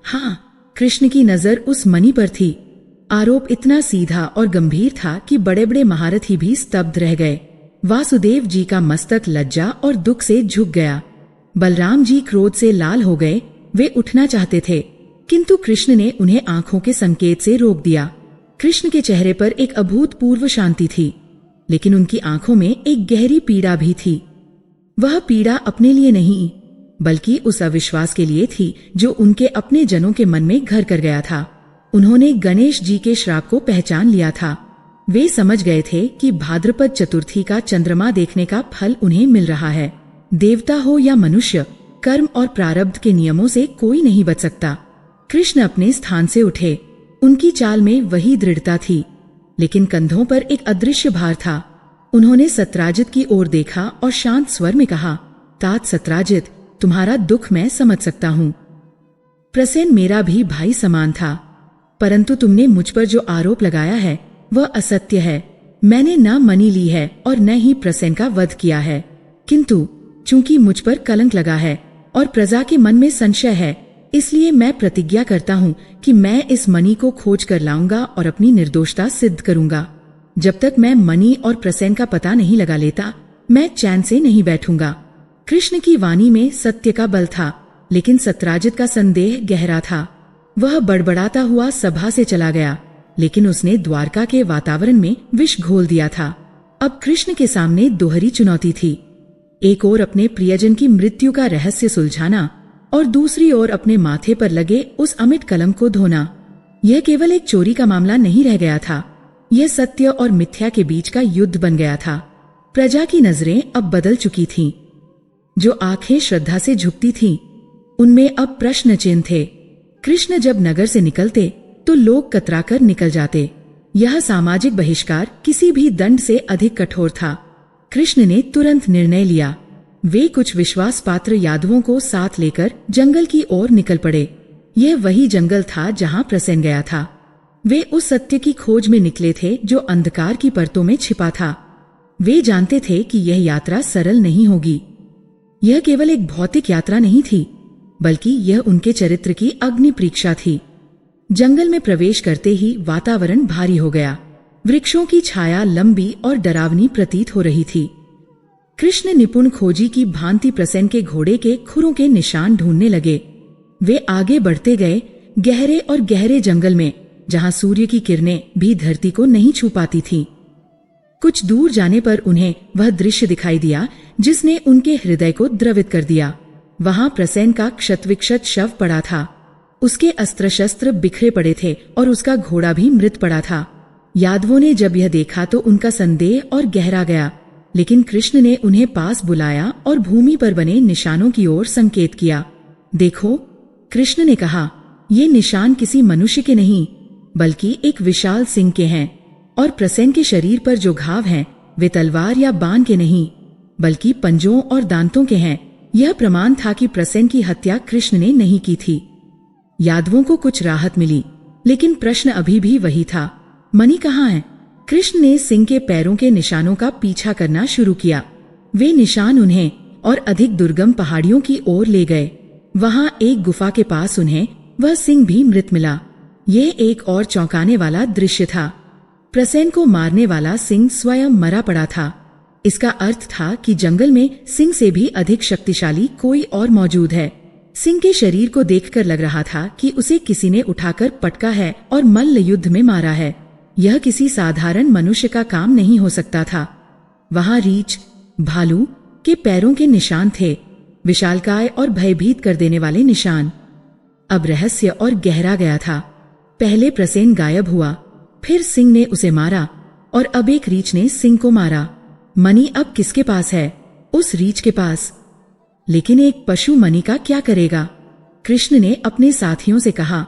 हाँ, कृष्ण की नजर उस मणि पर थी। आरोप इतना सीधा और गंभीर था कि बड़े बड़े महारथी भी स्तब्ध रह गए। वासुदेव जी का मस्तक लज्जा और दुख से झुक गया। बलराम जी क्रोध से लाल हो गए। वे उठना चाहते थे, किंतु कृष्ण ने उन्हें आंखों के संकेत से रोक दिया। कृष्ण के चेहरे पर एक अभूतपूर्व शांति थी, लेकिन उनकी आंखों में एक गहरी पीड़ा भी थी। वह पीड़ा अपने लिए नहीं, बल्कि उस अविश्वास के लिए थी जो उनके अपने जनों के मन में घर कर गया था। उन्होंने गणेश जी के श्राप को पहचान लिया था। वे समझ गए थे कि भाद्रपद चतुर्थी का चंद्रमा देखने का फल उन्हें मिल रहा है। देवता हो या मनुष्य, कर्म और प्रारब्ध के नियमों से कोई नहीं बच सकता। कृष्ण अपने स्थान से उठे। उनकी चाल में वही दृढ़ता थी, लेकिन कंधों पर एक अदृश्य भार था। उन्होंने सत्राजित की ओर देखा और शांत स्वर में कहा, तात सत्राजित, तुम्हारा दुख मैं समझ सकता हूँ। प्रसेन मेरा भी भाई समान था, परंतु तुमने मुझ पर जो आरोप लगाया है वह असत्य है। मैंने न मणि ली है और न ही प्रसेन का वध किया है, किंतु चूंकि मुझ पर कलंक लगा है और प्रजा के मन में संशय है, इसलिए मैं प्रतिज्ञा करता हूँ कि मैं इस मणि को खोज कर लाऊंगा और अपनी निर्दोषता सिद्ध करूंगा। जब तक मैं मणि और प्रसेन का पता नहीं लगा लेता, मैं चैन से नहीं बैठूंगा। कृष्ण की वाणी में सत्य का बल था, लेकिन सत्राजित का संदेह गहरा था। वह बड़बड़ाता हुआ सभा से चला गया, लेकिन उसने द्वारका के वातावरण में विष घोल दिया था। अब कृष्ण के सामने दोहरी चुनौती थी, एक ओर अपने प्रियजन की मृत्यु का रहस्य सुलझाना और दूसरी ओर अपने माथे पर लगे उस अमिट कलंक को धोना। यह केवल एक चोरी का मामला नहीं रह गया था, यह सत्य और मिथ्या के बीच का युद्ध बन गया था। प्रजा की नजरें अब बदल चुकी थीं। जो आंखें श्रद्धा से झुकती थीं, उनमें अब प्रश्न चिन्ह थे। कृष्ण जब नगर से निकलते तो लोग कतराकर निकल जाते। यह सामाजिक बहिष्कार किसी भी दंड से अधिक कठोर था। कृष्ण ने तुरंत निर्णय लिया। वे कुछ विश्वास पात्र यादवों को साथ लेकर जंगल की ओर निकल पड़े। यह वही जंगल था जहां प्रसेन गया था। वे उस सत्य की खोज में निकले थे जो अंधकार की परतों में छिपा था। वे जानते थे कि यह यात्रा सरल नहीं होगी। यह केवल एक भौतिक यात्रा नहीं थी, बल्कि यह उनके चरित्र की अग्नि परीक्षा थी। जंगल में प्रवेश करते ही वातावरण भारी हो गया। वृक्षों की छाया लंबी और डरावनी प्रतीत हो रही थी। कृष्ण निपुण खोजी की भांति प्रसेन के घोड़े के खुरों के निशान ढूंढने लगे। वे आगे बढ़ते गए, गहरे और गहरे जंगल में, जहां सूर्य की किरणें भी धरती को नहीं छू पाती थीं। कुछ दूर जाने पर उन्हें वह दृश्य दिखाई दिया जिसने उनके हृदय को द्रवित कर दिया। वहां प्रसेन का क्षतविक्षत शव पड़ा था। उसके अस्त्र शस्त्र बिखरे पड़े थे और उसका घोड़ा भी मृत पड़ा था। यादवों ने जब यह देखा तो उनका संदेह और गहरा गया, लेकिन कृष्ण ने उन्हें पास बुलाया और भूमि पर बने निशानों की ओर संकेत किया। देखो, कृष्ण ने कहा, ये निशान किसी मनुष्य के नहीं, बल्कि एक विशाल सिंह के हैं, और प्रसेन के शरीर पर जो घाव हैं, वे तलवार या बाण के नहीं, बल्कि पंजों और दांतों के हैं। यह प्रमाण था कि प्रसेन की हत्या कृष्ण ने नहीं की थी। यादवों को कुछ राहत मिली, लेकिन प्रश्न अभी भी वही था, मणि कहाँ है? कृष्ण ने सिंह के पैरों के निशानों का पीछा करना शुरू किया। वे निशान उन्हें और अधिक दुर्गम पहाड़ियों की ओर ले गए। वहां एक गुफा के पास उन्हें वह सिंह भी मृत मिला। यह एक और चौंकाने वाला दृश्य था। प्रसेन को मारने वाला सिंह स्वयं मरा पड़ा था। इसका अर्थ था कि जंगल में सिंह से भी अधिक शक्तिशाली कोई और मौजूद है। सिंह के शरीर को देखकर लग रहा था कि उसे किसी ने उठाकर पटका है और मल्ल युद्ध में मारा है। यह किसी साधारण मनुष्य का काम नहीं हो सकता था। वहां रीछ, भालू के पैरों के निशान थे, विशालकाय और भयभीत कर देने वाले निशान। अब रहस्य और गहरा गया था। पहले प्रसेन गायब हुआ, फिर सिंह ने उसे मारा, और अब एक रीछ ने सिंह को मारा। मणि अब किसके पास है? उस रीछ के पास। लेकिन एक पशु मणि का क्या करेगा? कृष्ण ने अपने साथियों से कहा,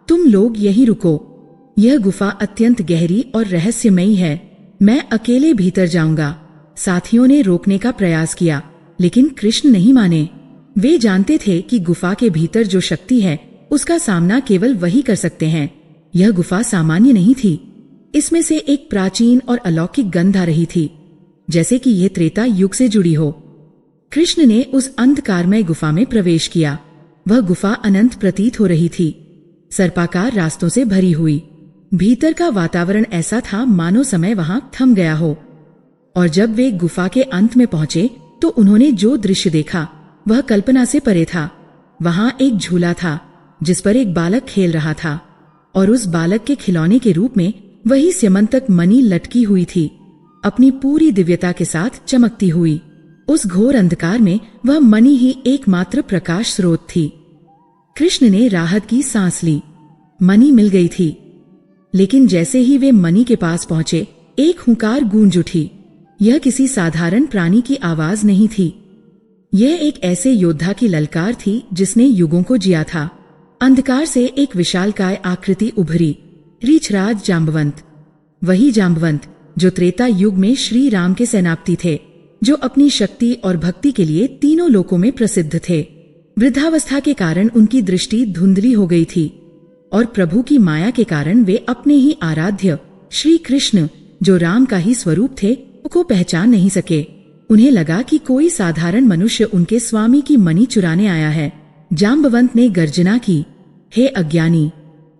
तुम लोग यहीं रुको। यह गुफा अत्यंत गहरी और रहस्यमयी है। मैं अकेले भीतर जाऊंगा। साथियों ने रोकने का प्रयास किया, लेकिन कृष्ण नहीं माने। वे जानते थे कि गुफा के भीतर जो शक्ति है, उसका सामना केवल वही कर सकते हैं। यह गुफा सामान्य नहीं थी। इसमें से एक प्राचीन और अलौकिक गंध आ रही थी, जैसे कि यह त्रेता युग से जुड़ी हो। कृष्ण ने उस अंधकारमय गुफा में प्रवेश किया। वह गुफा अनंत प्रतीत हो रही थी, सर्पाकार रास्तों से भरी हुई। भीतर का वातावरण ऐसा था मानो समय वहां थम गया हो। और जब वे गुफा के अंत में पहुंचे तो उन्होंने जो दृश्य देखा वह कल्पना से परे था। वहां एक झूला था जिस पर एक बालक खेल रहा था, और उस बालक के खिलौने के रूप में वही स्यमंतक मणि लटकी हुई थी, अपनी पूरी दिव्यता के साथ चमकती हुई। उस घोर अंधकार में वह मणि ही एकमात्र प्रकाश स्रोत थी। कृष्ण ने राहत की सांस ली। मणि मिल गई थी। लेकिन जैसे ही वे मणि के पास पहुंचे, एक हुंकार गूंज उठी। यह किसी साधारण प्राणी की आवाज नहीं थी। यह एक ऐसे योद्धा की ललकार थी जिसने युगों को जिया था। अंधकार से एक विशालकाय आकृति उभरी, रीछराज जांबवंत। वही जांबवंत जो त्रेता युग में श्री राम के सेनापति थे, जो अपनी शक्ति और भक्ति के लिए तीनों लोकों में प्रसिद्ध थे। वृद्धावस्था के कारण उनकी दृष्टि धुंधली हो गई थी, और प्रभु की माया के कारण वे अपने ही आराध्य श्री कृष्ण, जो राम का ही स्वरूप थे, को पहचान नहीं सके। उन्हें लगा कि कोई साधारण मनुष्य उनके स्वामी की मणि चुराने आया है। जाम्बवंत ने गर्जना की, हे अज्ञानी,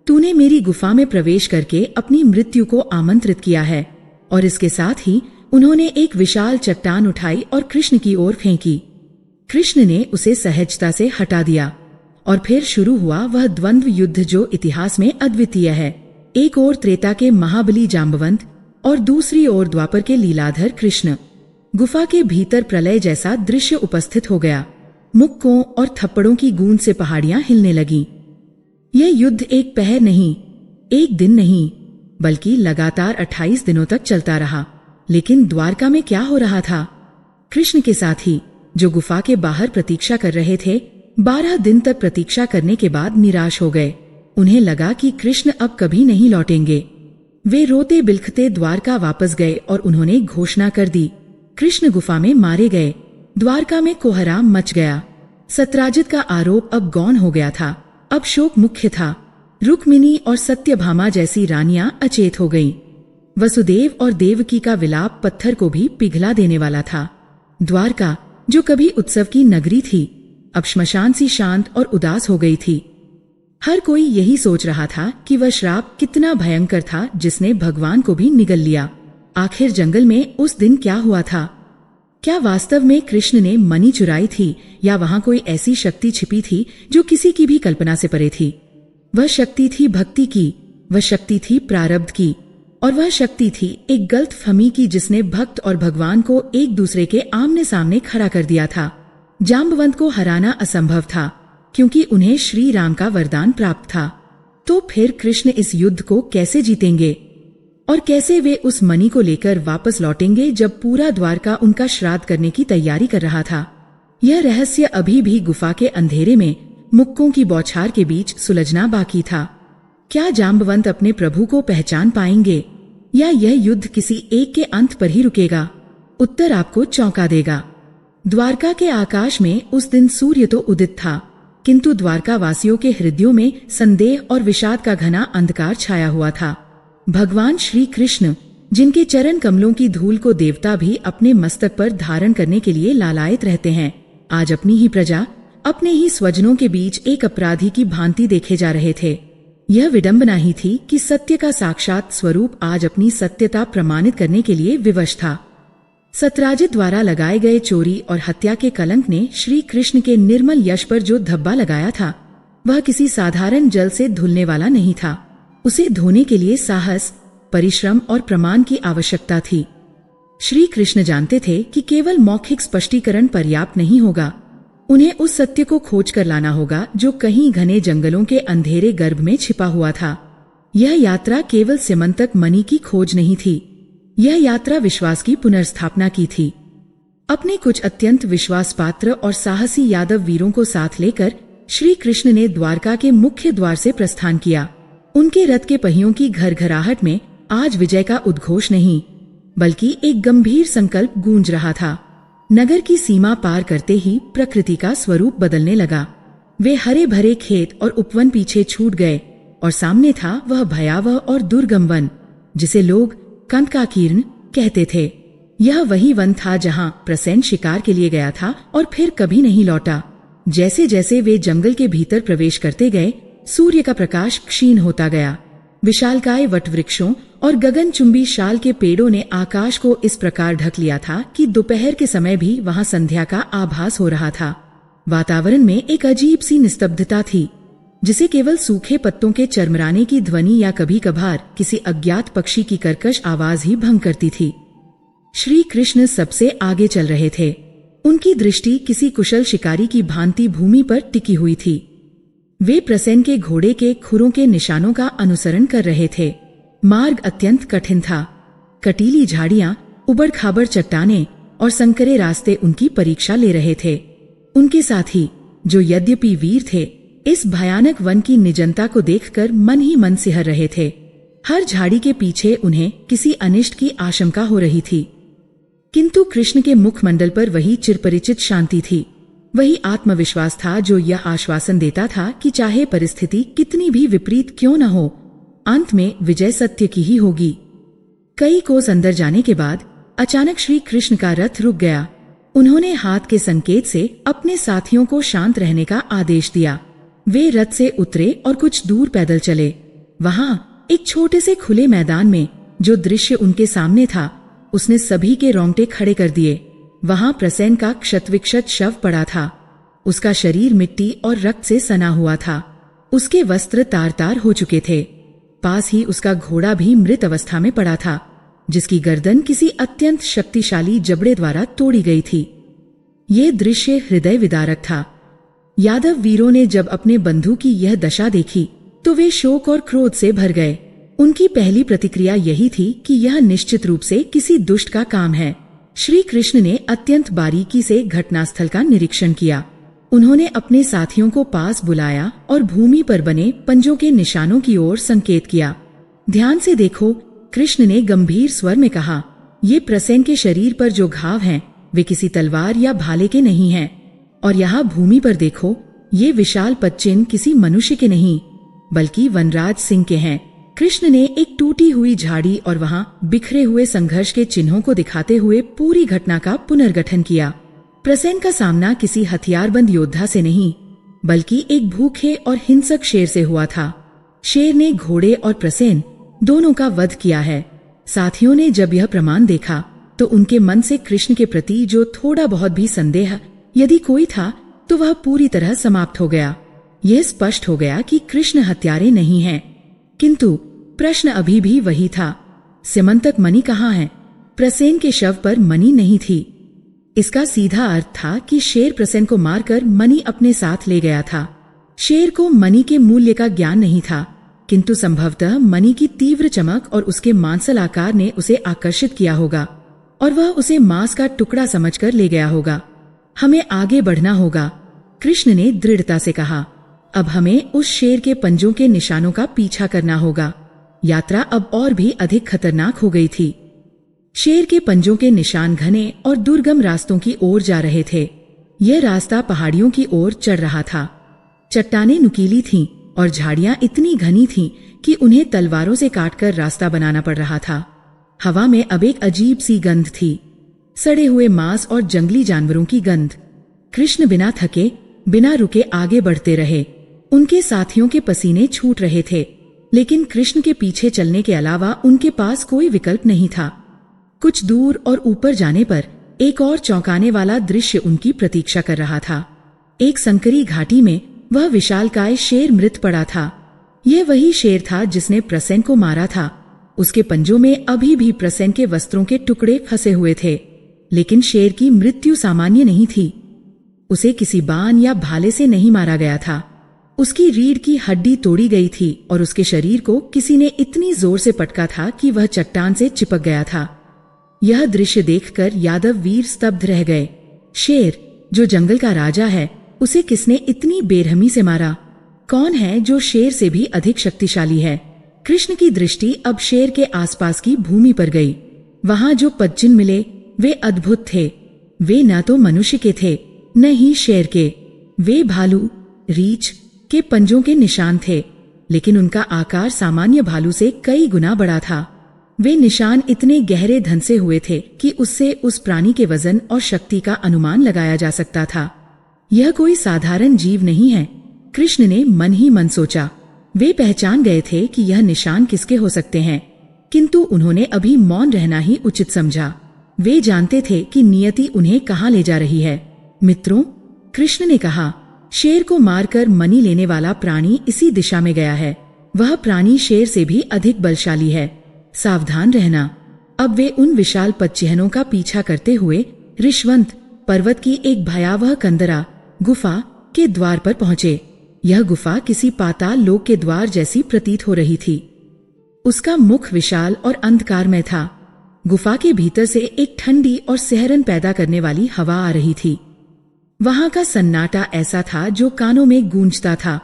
तूने मेरी गुफा में प्रवेश करके अपनी मृत्यु को आमंत्रित किया है। और इसके साथ ही उन्होंने एक विशाल चट्टान उठाई और कृष्ण की ओर फेंकी। कृष्ण ने उसे सहजता से हटा दिया और फिर शुरू हुआ वह द्वंद्व युद्ध जो इतिहास में अद्वितीय है। एक ओर त्रेता के महाबली जाम्बवंत और दूसरी ओर द्वापर के लीलाधर कृष्ण। गुफा के भीतर प्रलय जैसा दृश्य उपस्थित हो गया। मुक्कों और थप्पड़ों की गूंज से पहाड़ियां हिलने लगीं। यह युद्ध एक पहर नहीं, एक दिन नहीं, बल्कि लगातार 28 दिनों तक चलता रहा। लेकिन द्वारका में क्या हो रहा था? कृष्ण के साथी जो गुफा के बाहर प्रतीक्षा कर रहे थे, 12 दिन तक प्रतीक्षा करने के बाद निराश हो गए। उन्हें लगा कि कृष्ण अब कभी नहीं लौटेंगे। वे रोते बिलखते द्वारका वापस गए और उन्होंने घोषणा कर दी, कृष्ण गुफा में मारे गए। द्वारका में कोहराम मच गया। सत्राजित का आरोप अब गौण हो गया था। अब शोक मुख्य था। रुक्मिणी और सत्यभामा जैसी रानियां अचेत हो गईं। वसुदेव और देवकी का विलाप पत्थर को भी पिघला देने वाला था। द्वारका, जो कभी उत्सव की नगरी थी, अब श्मशान सी शांत और उदास हो गई थी। हर कोई यही सोच रहा था कि वह श्राप कितना भयंकर था जिसने भगवान को भी निगल लिया। आखिर जंगल में उस दिन क्या हुआ था? क्या वास्तव में कृष्ण ने मणि चुराई थी या वहां कोई ऐसी शक्ति छिपी थी जो किसी की भी कल्पना से परे थी? वह शक्ति थी भक्ति की, वह शक्ति थी प्रारब्ध की, और वह शक्ति थी एक गलतफहमी की जिसने भक्त और भगवान को एक दूसरे के आमने सामने खड़ा कर दिया था। जाम्बवंत को हराना असंभव था क्योंकि उन्हें श्री राम का वरदान प्राप्त था। तो फिर कृष्ण इस युद्ध को कैसे जीतेंगे और कैसे वे उस मणि को लेकर वापस लौटेंगे जब पूरा द्वारका उनका श्राद्ध करने की तैयारी कर रहा था? यह रहस्य अभी भी गुफा के अंधेरे में मुक्कों की बौछार के बीच सुलझना बाकी था। क्या जाम्बवंत अपने प्रभु को पहचान पाएंगे या यह युद्ध किसी एक के अंत पर ही रुकेगा? उत्तर आपको चौंका देगा। द्वारका के आकाश में उस दिन सूर्य तो उदित था, किंतु द्वारका वासियों के हृदयों में संदेह और विषाद का घना अंधकार छाया हुआ था। भगवान श्री कृष्ण, जिनके चरण कमलों की धूल को देवता भी अपने मस्तक पर धारण करने के लिए लालायित रहते हैं, आज अपनी ही प्रजा, अपने ही स्वजनों के बीच एक अपराधी की भांति देखे जा रहे थे। यह विडंबना ही थी कि सत्य का साक्षात स्वरूप आज अपनी सत्यता प्रमाणित करने के लिए विवश था। सत्राजित द्वारा लगाए गए चोरी और हत्या के कलंक ने श्री कृष्ण के निर्मल यश पर जो धब्बा लगाया था, वह किसी साधारण जल से धुलने वाला नहीं था। उसे धोने के लिए साहस, परिश्रम और प्रमाण की आवश्यकता थी। श्री कृष्ण जानते थे कि केवल मौखिक स्पष्टीकरण पर्याप्त नहीं होगा। उन्हें उस सत्य को खोज कर लाना होगा जो कहीं घने जंगलों के अंधेरे गर्भ में छिपा हुआ था। यह यात्रा केवल सिमंतक मणि की खोज नहीं थी, यह यात्रा विश्वास की पुनर्स्थापना की थी। अपने कुछ अत्यंत विश्वासपात्र और साहसी यादव वीरों को साथ लेकर श्री कृष्ण ने द्वारका के मुख्य द्वार से प्रस्थान किया। उनके रथ के पहियों की घरघराहट में आज विजय का उद्घोष नहीं, बल्कि एक गंभीर संकल्प गूंज रहा था। नगर की सीमा पार करते ही प्रकृति का स्वरूप बदलने लगा। वे हरे भरे खेत और उपवन पीछे छूट गए और सामने था वह भयावह और दुर्गम वन जिसे लोग कंदकाकीर्ण कहते थे। यह वही वन था जहां प्रसेन शिकार के लिए गया था और फिर कभी नहीं लौटा। जैसे जैसे वे जंगल के भीतर प्रवेश करते गए, सूर्य का प्रकाश क्षीण होता गया। विशालकाय वटवृक्षों और गगनचुंबी शाल के पेड़ों ने आकाश को इस प्रकार ढक लिया था कि दोपहर के समय भी वहां संध्या का आभास हो रहा था। वातावरण में एक अजीब सी निस्तब्धता थी, जिसे केवल सूखे पत्तों के चरमराने की ध्वनि या कभी कभार किसी अज्ञात पक्षी की कर्कश आवाज ही भंग करती थी। श्री कृष्ण सबसे आगे चल रहे थे। उनकी दृष्टि किसी कुशल शिकारी की भांति भूमि पर टिकी हुई थी। वे प्रसेन के घोड़े के खुरों के निशानों का अनुसरण कर रहे थे। मार्ग अत्यंत कठिन था। कटीली झाड़ियां, उबड़ खाबड़ चट्टानें और संकरे रास्ते उनकी परीक्षा ले रहे थे। उनके साथी, जो यद्यपि वीर थे, इस भयानक वन की निजनता को देखकर मन ही मन सिहर रहे थे। हर झाड़ी के पीछे उन्हें किसी अनिष्ट की आशंका हो रही थी, किंतु कृष्ण के मुखमंडल पर वही चिरपरिचित शांति थी। वही आत्मविश्वास था जो यह आश्वासन देता था कि चाहे परिस्थिति कितनी भी विपरीत क्यों न हो, अंत में विजय सत्य की ही होगी। कई कोस अंदर जाने के बाद अचानक श्री कृष्ण का रथ रुक गया। उन्होंने हाथ के संकेत से अपने साथियों को शांत रहने का आदेश दिया। वे रथ से उतरे और कुछ दूर पैदल चले। वहां एक छोटे से खुले मैदान में जो दृश्य उनके सामने था, उसने सभी के रोंगटे खड़े कर दिए। वहां प्रसेन का क्षतविक्षत शव पड़ा था। उसका शरीर मिट्टी और रक्त से सना हुआ था। उसके वस्त्र तार तार हो चुके थे। पास ही उसका घोड़ा भी मृत अवस्था में पड़ा था, जिसकी गर्दन किसी अत्यंत शक्तिशाली जबड़े द्वारा तोड़ी गई थी। यह दृश्य हृदय विदारक था। यादव वीरों ने जब अपने बंधु की यह दशा देखी तो वे शोक और क्रोध से भर गए। उनकी पहली प्रतिक्रिया यही थी कि यह निश्चित रूप से किसी दुष्ट का काम है। श्री कृष्ण ने अत्यंत बारीकी से घटनास्थल का निरीक्षण किया। उन्होंने अपने साथियों को पास बुलाया और भूमि पर बने पंजों के निशानों की ओर संकेत किया। ध्यान से देखो, कृष्ण ने गंभीर स्वर में कहा, ये प्रसेन के शरीर पर जो घाव हैं, वे किसी तलवार या भाले के नहीं हैं। और यहाँ भूमि पर देखो, ये विशाल पदचिन्ह किसी मनुष्य के नहीं, बल्कि वनराज सिंह के हैं। कृष्ण ने एक टूटी हुई झाड़ी और वहां बिखरे हुए संघर्ष के चिन्हों को दिखाते हुए पूरी घटना का पुनर्गठन किया। प्रसेन का सामना किसी हथियारबंद योद्धा से नहीं, बल्कि एक भूखे और हिंसक शेर से हुआ था। शेर ने घोड़े और प्रसेन दोनों का वध किया है। साथियों ने जब यह प्रमाण देखा तो उनके मन से कृष्ण के प्रति जो थोड़ा बहुत भी संदेह यदि कोई था, तो वह पूरी तरह समाप्त हो गया। यह स्पष्ट हो गया कि कृष्ण हत्यारे नहीं हैं। किंतु प्रश्न अभी भी वही था, सिमंतक मणि कहाँ है? प्रसेन के शव पर मणि नहीं थी। इसका सीधा अर्थ था कि शेर प्रसेन को मारकर मणि अपने साथ ले गया था। शेर को मणि के मूल्य का ज्ञान नहीं था, किंतु संभवतः मणि की तीव्र चमक और उसके मांसल आकार ने उसे आकर्षित किया होगा और वह उसे मांस का टुकड़ा समझकर ले गया होगा। हमें आगे बढ़ना होगा, कृष्ण ने दृढ़ता से कहा। अब हमें उस शेर के पंजों के निशानों का पीछा करना होगा। यात्रा अब और भी अधिक खतरनाक हो गई थी। शेर के पंजों के निशान घने और दुर्गम रास्तों की ओर जा रहे थे। यह रास्ता पहाड़ियों की ओर चढ़ रहा था। चट्टानें नुकीली थीं और झाड़ियां इतनी घनी थीं कि उन्हें तलवारों से काटकर रास्ता बनाना पड़ रहा था। हवा में अब एक अजीब सी गंध थी, सड़े हुए मांस और जंगली जानवरों की गंध। कृष्ण बिना थके, बिना रुके आगे बढ़ते रहे। उनके साथियों के पसीने छूट रहे थे, लेकिन कृष्ण के पीछे चलने के अलावा उनके पास कोई विकल्प नहीं था। कुछ दूर और ऊपर जाने पर एक और चौंकाने वाला दृश्य उनकी प्रतीक्षा कर रहा था। एक संकरी घाटी में वह विशालकाय शेर मृत पड़ा था। यह वही शेर था जिसने प्रसेन को मारा था। उसके पंजों में अभी भी प्रसेन के वस्त्रों के टुकड़े फंसे हुए थे, लेकिन शेर की मृत्यु सामान्य नहीं थी। उसे किसी बाण या भाले से नहीं मारा गया था। उसकी रीढ़ की हड्डी तोड़ी गई थी और उसके शरीर को किसी ने इतनी जोर से पटका था कि वह चट्टान से चिपक गया था। यह दृश्य देखकर यादव वीर स्तब्ध रह गए। शेर, जो जंगल का राजा है, उसे किसने इतनी बेरहमी से मारा? कौन है जो शेर से भी अधिक शक्तिशाली है? कृष्ण की दृष्टि अब शेर के आसपास की भूमि पर गई। वहां जो पदचिन्ह मिले वे अद्भुत थे। वे न तो मनुष्य के थे, न ही शेर के। वे भालू, रीछ के पंजों के निशान थे, लेकिन उनका आकार सामान्य भालू से कई गुना बड़ा था। वे निशान इतने गहरे धंसे हुए थे कि उससे उस प्राणी के वजन और शक्ति का अनुमान लगाया जा सकता था। यह कोई साधारण जीव नहीं है, कृष्ण ने मन ही मन सोचा। वे पहचान गए थे कि यह निशान किसके हो सकते हैं, किंतु उन्होंने अभी मौन रहना ही उचित समझा। वे जानते थे कि नियति उन्हें कहाँ ले जा रही है। मित्रों, कृष्ण ने कहा, शेर को मारकर मणि लेने वाला प्राणी इसी दिशा में गया है। वह प्राणी शेर से भी अधिक बलशाली है। सावधान रहना। अब वे उन विशाल पदचिन्हों का पीछा करते हुए ऋषवंत पर्वत की एक भयावह कंदरा गुफा के द्वार पर पहुंचे। यह गुफा किसी पाताल लोक के द्वार जैसी प्रतीत हो रही थी। उसका मुख विशाल और अंधकारमय था। गुफा के भीतर से एक ठंडी और सिहरन पैदा करने वाली हवा आ रही थी। वहां का सन्नाटा ऐसा था जो कानों में गूंजता था।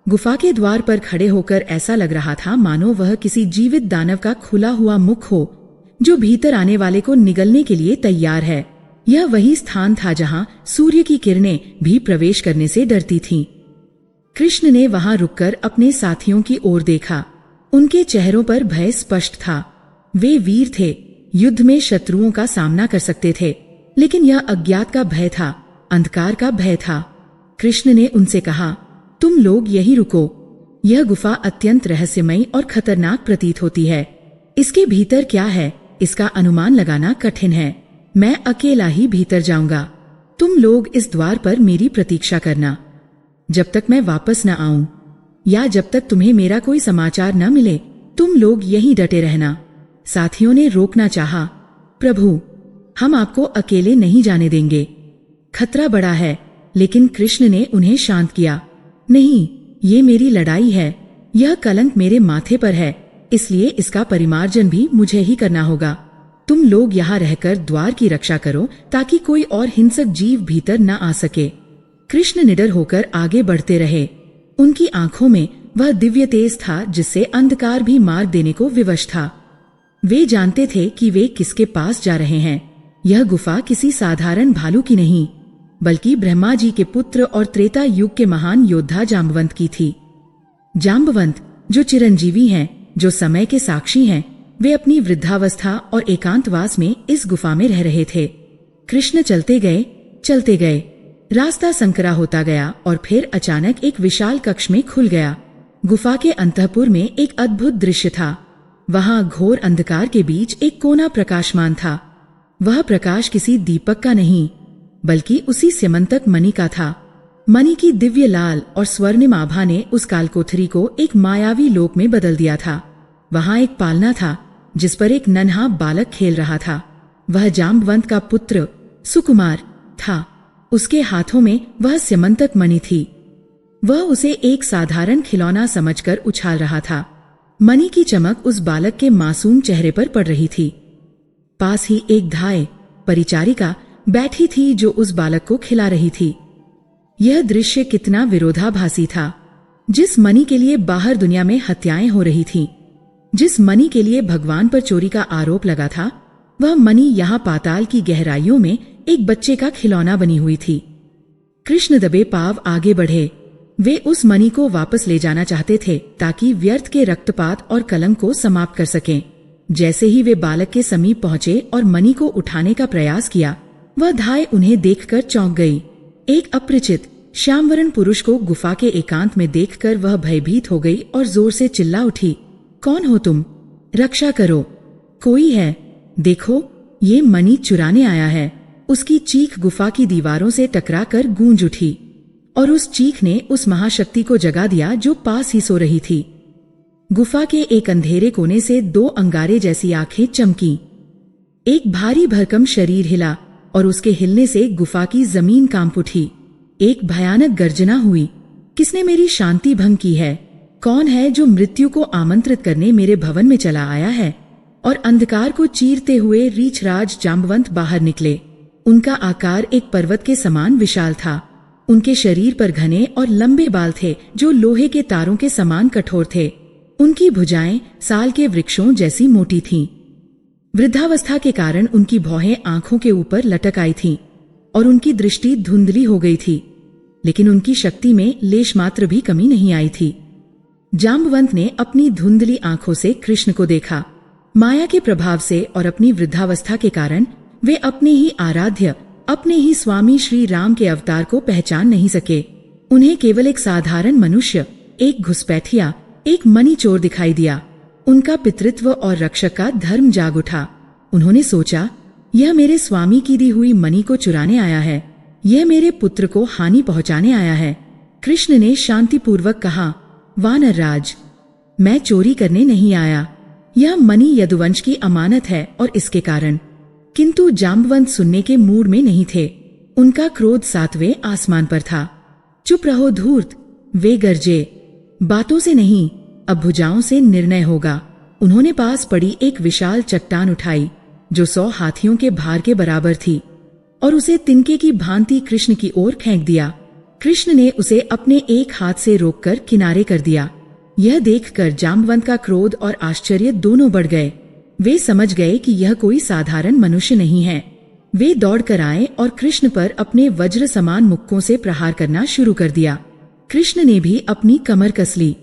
गुफा के द्वार पर खड़े होकर ऐसा लग रहा था मानो वह किसी जीवित दानव का खुला हुआ मुख हो, जो भीतर आने वाले को निगलने के लिए तैयार है। यह वही स्थान था जहां सूर्य की किरणें भी प्रवेश करने से डरती थीं। कृष्ण ने वहां रुककर अपने साथियों की ओर देखा। उनके चेहरों पर भय स्पष्ट था। वे वीर थे, युद्ध में शत्रुओं का सामना कर सकते थे, लेकिन यह अज्ञात का भय था, अंधकार का भय था। कृष्ण ने उनसे कहा, तुम लोग यहीं रुको। यह गुफा अत्यंत रहस्यमयी और खतरनाक प्रतीत होती है। इसके भीतर क्या है, इसका अनुमान लगाना कठिन है। मैं अकेला ही भीतर जाऊंगा। तुम लोग इस द्वार पर मेरी प्रतीक्षा करना, जब तक मैं वापस न आऊं, या जब तक तुम्हें मेरा कोई समाचार न मिले। तुम लोग यहीं डटे रहना। साथियों ने रोकना चाहा, प्रभु, हम आपको अकेले नहीं जाने देंगे, खतरा बड़ा है। लेकिन कृष्ण ने उन्हें शांत किया, नहीं, ये मेरी लड़ाई है। यह कलंक मेरे माथे पर है, इसलिए इसका परिमार्जन भी मुझे ही करना होगा। तुम लोग यहाँ रहकर द्वार की रक्षा करो, ताकि कोई और हिंसक जीव भीतर न आ सके। कृष्ण निडर होकर आगे बढ़ते रहे। उनकी आंखों में वह दिव्य तेज था जिससे अंधकार भी मार्ग देने को विवश था। वे जानते थे कि वे किसके पास जा रहे हैं। यह गुफा किसी साधारण भालू की नहीं, बल्कि ब्रह्मा जी के पुत्र और त्रेता युग के महान योद्धा जाम्बवंत की थी। जाम्बवंत, जो चिरंजीवी हैं, जो समय के साक्षी हैं, वे अपनी वृद्धावस्था और एकांतवास में इस गुफा में रह रहे थे। कृष्ण चलते गए। रास्ता संकरा होता गया और फिर अचानक एक विशाल कक्ष में खुल गया। गुफा के अंतःपुर में एक अद्भुत दृश्य था। वहां घोर अंधकार के बीच एक कोना प्रकाशमान था। वह प्रकाश किसी दीपक का नहीं, बल्कि उसी स्यमंतक मणि का था। मणि की दिव्य लाल और स्वर्णिम आभा ने उस कालकोठरी को एक मायावी लोक में बदल दिया था। वहां एक पालना था जिस पर एक नन्हा बालक खेल रहा था। वह जाम्बवंत का पुत्र सुकुमार था। उसके हाथों में वह स्यमंतक मणि थी। वह उसे एक साधारण खिलौना समझकर उछाल रहा था। मणि की चमक उस बालक के मासूम चेहरे पर पड़ रही थी। पास ही एक धाय परिचारिका बैठी थी जो उस बालक को खिला रही थी। यह दृश्य कितना विरोधाभासी था। जिस मणि के लिए बाहर दुनिया में हत्याएं हो रही थीं, जिस मणि के लिए भगवान पर चोरी का आरोप लगा था, वह मणि यहाँ पाताल की गहराइयों में एक बच्चे का खिलौना बनी हुई थी। कृष्ण दबे पांव आगे बढ़े। वे उस मणि को वापस ले जाना चाहते थे ताकि व्यर्थ के रक्तपात और कलंक को समाप्त कर सकें। जैसे ही वे बालक के समीप पहुंचे और मणि को उठाने का प्रयास किया, वह धाय उन्हें देखकर चौंक गई। एक अपरिचित श्यामवर्ण पुरुष को गुफा के एकांत में देखकर वह भयभीत हो गई और जोर से चिल्ला उठी, कौन हो तुम? रक्षा करो, कोई है, देखो, ये मणि चुराने आया है। उसकी चीख गुफा की दीवारों से टकराकर गूंज उठी और उस चीख ने उस महाशक्ति को जगा दिया जो पास ही सो रही थी। गुफा के एक अंधेरे कोने से दो अंगारे जैसी आंखें चमकी। एक भारी भरकम शरीर हिला और उसके हिलने से गुफा की जमीन कांप उठी। एक भयानक गर्जना हुई, किसने मेरी शांति भंग की है? कौन है जो मृत्यु को आमंत्रित करने मेरे भवन में चला आया है? और अंधकार को चीरते हुए रीछराज जाम्बवंत बाहर निकले। उनका आकार एक पर्वत के समान विशाल था। उनके शरीर पर घने और लंबे बाल थे जो लोहे के तारों के समान कठोर थे। उनकी भुजाएं साल के वृक्षों जैसी मोटी थीं। वृद्धावस्था के कारण उनकी भौहें आंखों के ऊपर लटक आई थीं और उनकी दृष्टि धुंधली हो गई थी, लेकिन उनकी शक्ति में लेश मात्र भी कमी नहीं आई थी। जाम्बवंत ने अपनी धुंधली आंखों से कृष्ण को देखा। माया के प्रभाव से और अपनी वृद्धावस्था के कारण वे अपने ही आराध्य, अपने ही स्वामी श्री राम के अवतार को पहचान नहीं सके। उन्हें केवल एक साधारण मनुष्य, एक घुसपैठिया, एक मणि चोर दिखाई दिया। उनका पितृत्व और रक्षक का धर्म जाग उठा। उन्होंने सोचा, यह मेरे स्वामी की दी हुई मणि को चुराने आया है, यह मेरे पुत्र को हानि पहुंचाने आया है। कृष्ण ने शांतिपूर्वक कहा, वानर राज, मैं चोरी करने नहीं आया। यह मणि यदुवंश की अमानत है और इसके कारण। किंतु जाम्बवंत सुनने के मूड में नहीं थे। उनका क्रोध सातवें आसमान पर था। चुप रहो धूर्त, वे गरजे, बातों से नहीं, अब भुजाओं से निर्णय होगा। उन्होंने पास पड़ी एक विशाल चट्टान उठाई जो 100 हाथियों के भार के बराबर थी और उसे तिनके की भांति कृष्ण की ओर फेंक दिया। कृष्ण ने उसे अपने एक हाथ से रोककर किनारे कर दिया। यह देखकर जाम्बवंत का क्रोध और आश्चर्य दोनों बढ़ गए। वे समझ गए कि यह कोई साधारण मनुष्य नहीं है। वे दौड़कर आए और कृष्ण पर अपने वज्र समान मुक्कों से प्रहार करना शुरू कर दिया। कृष्ण ने भी अपनी कमर कस ली।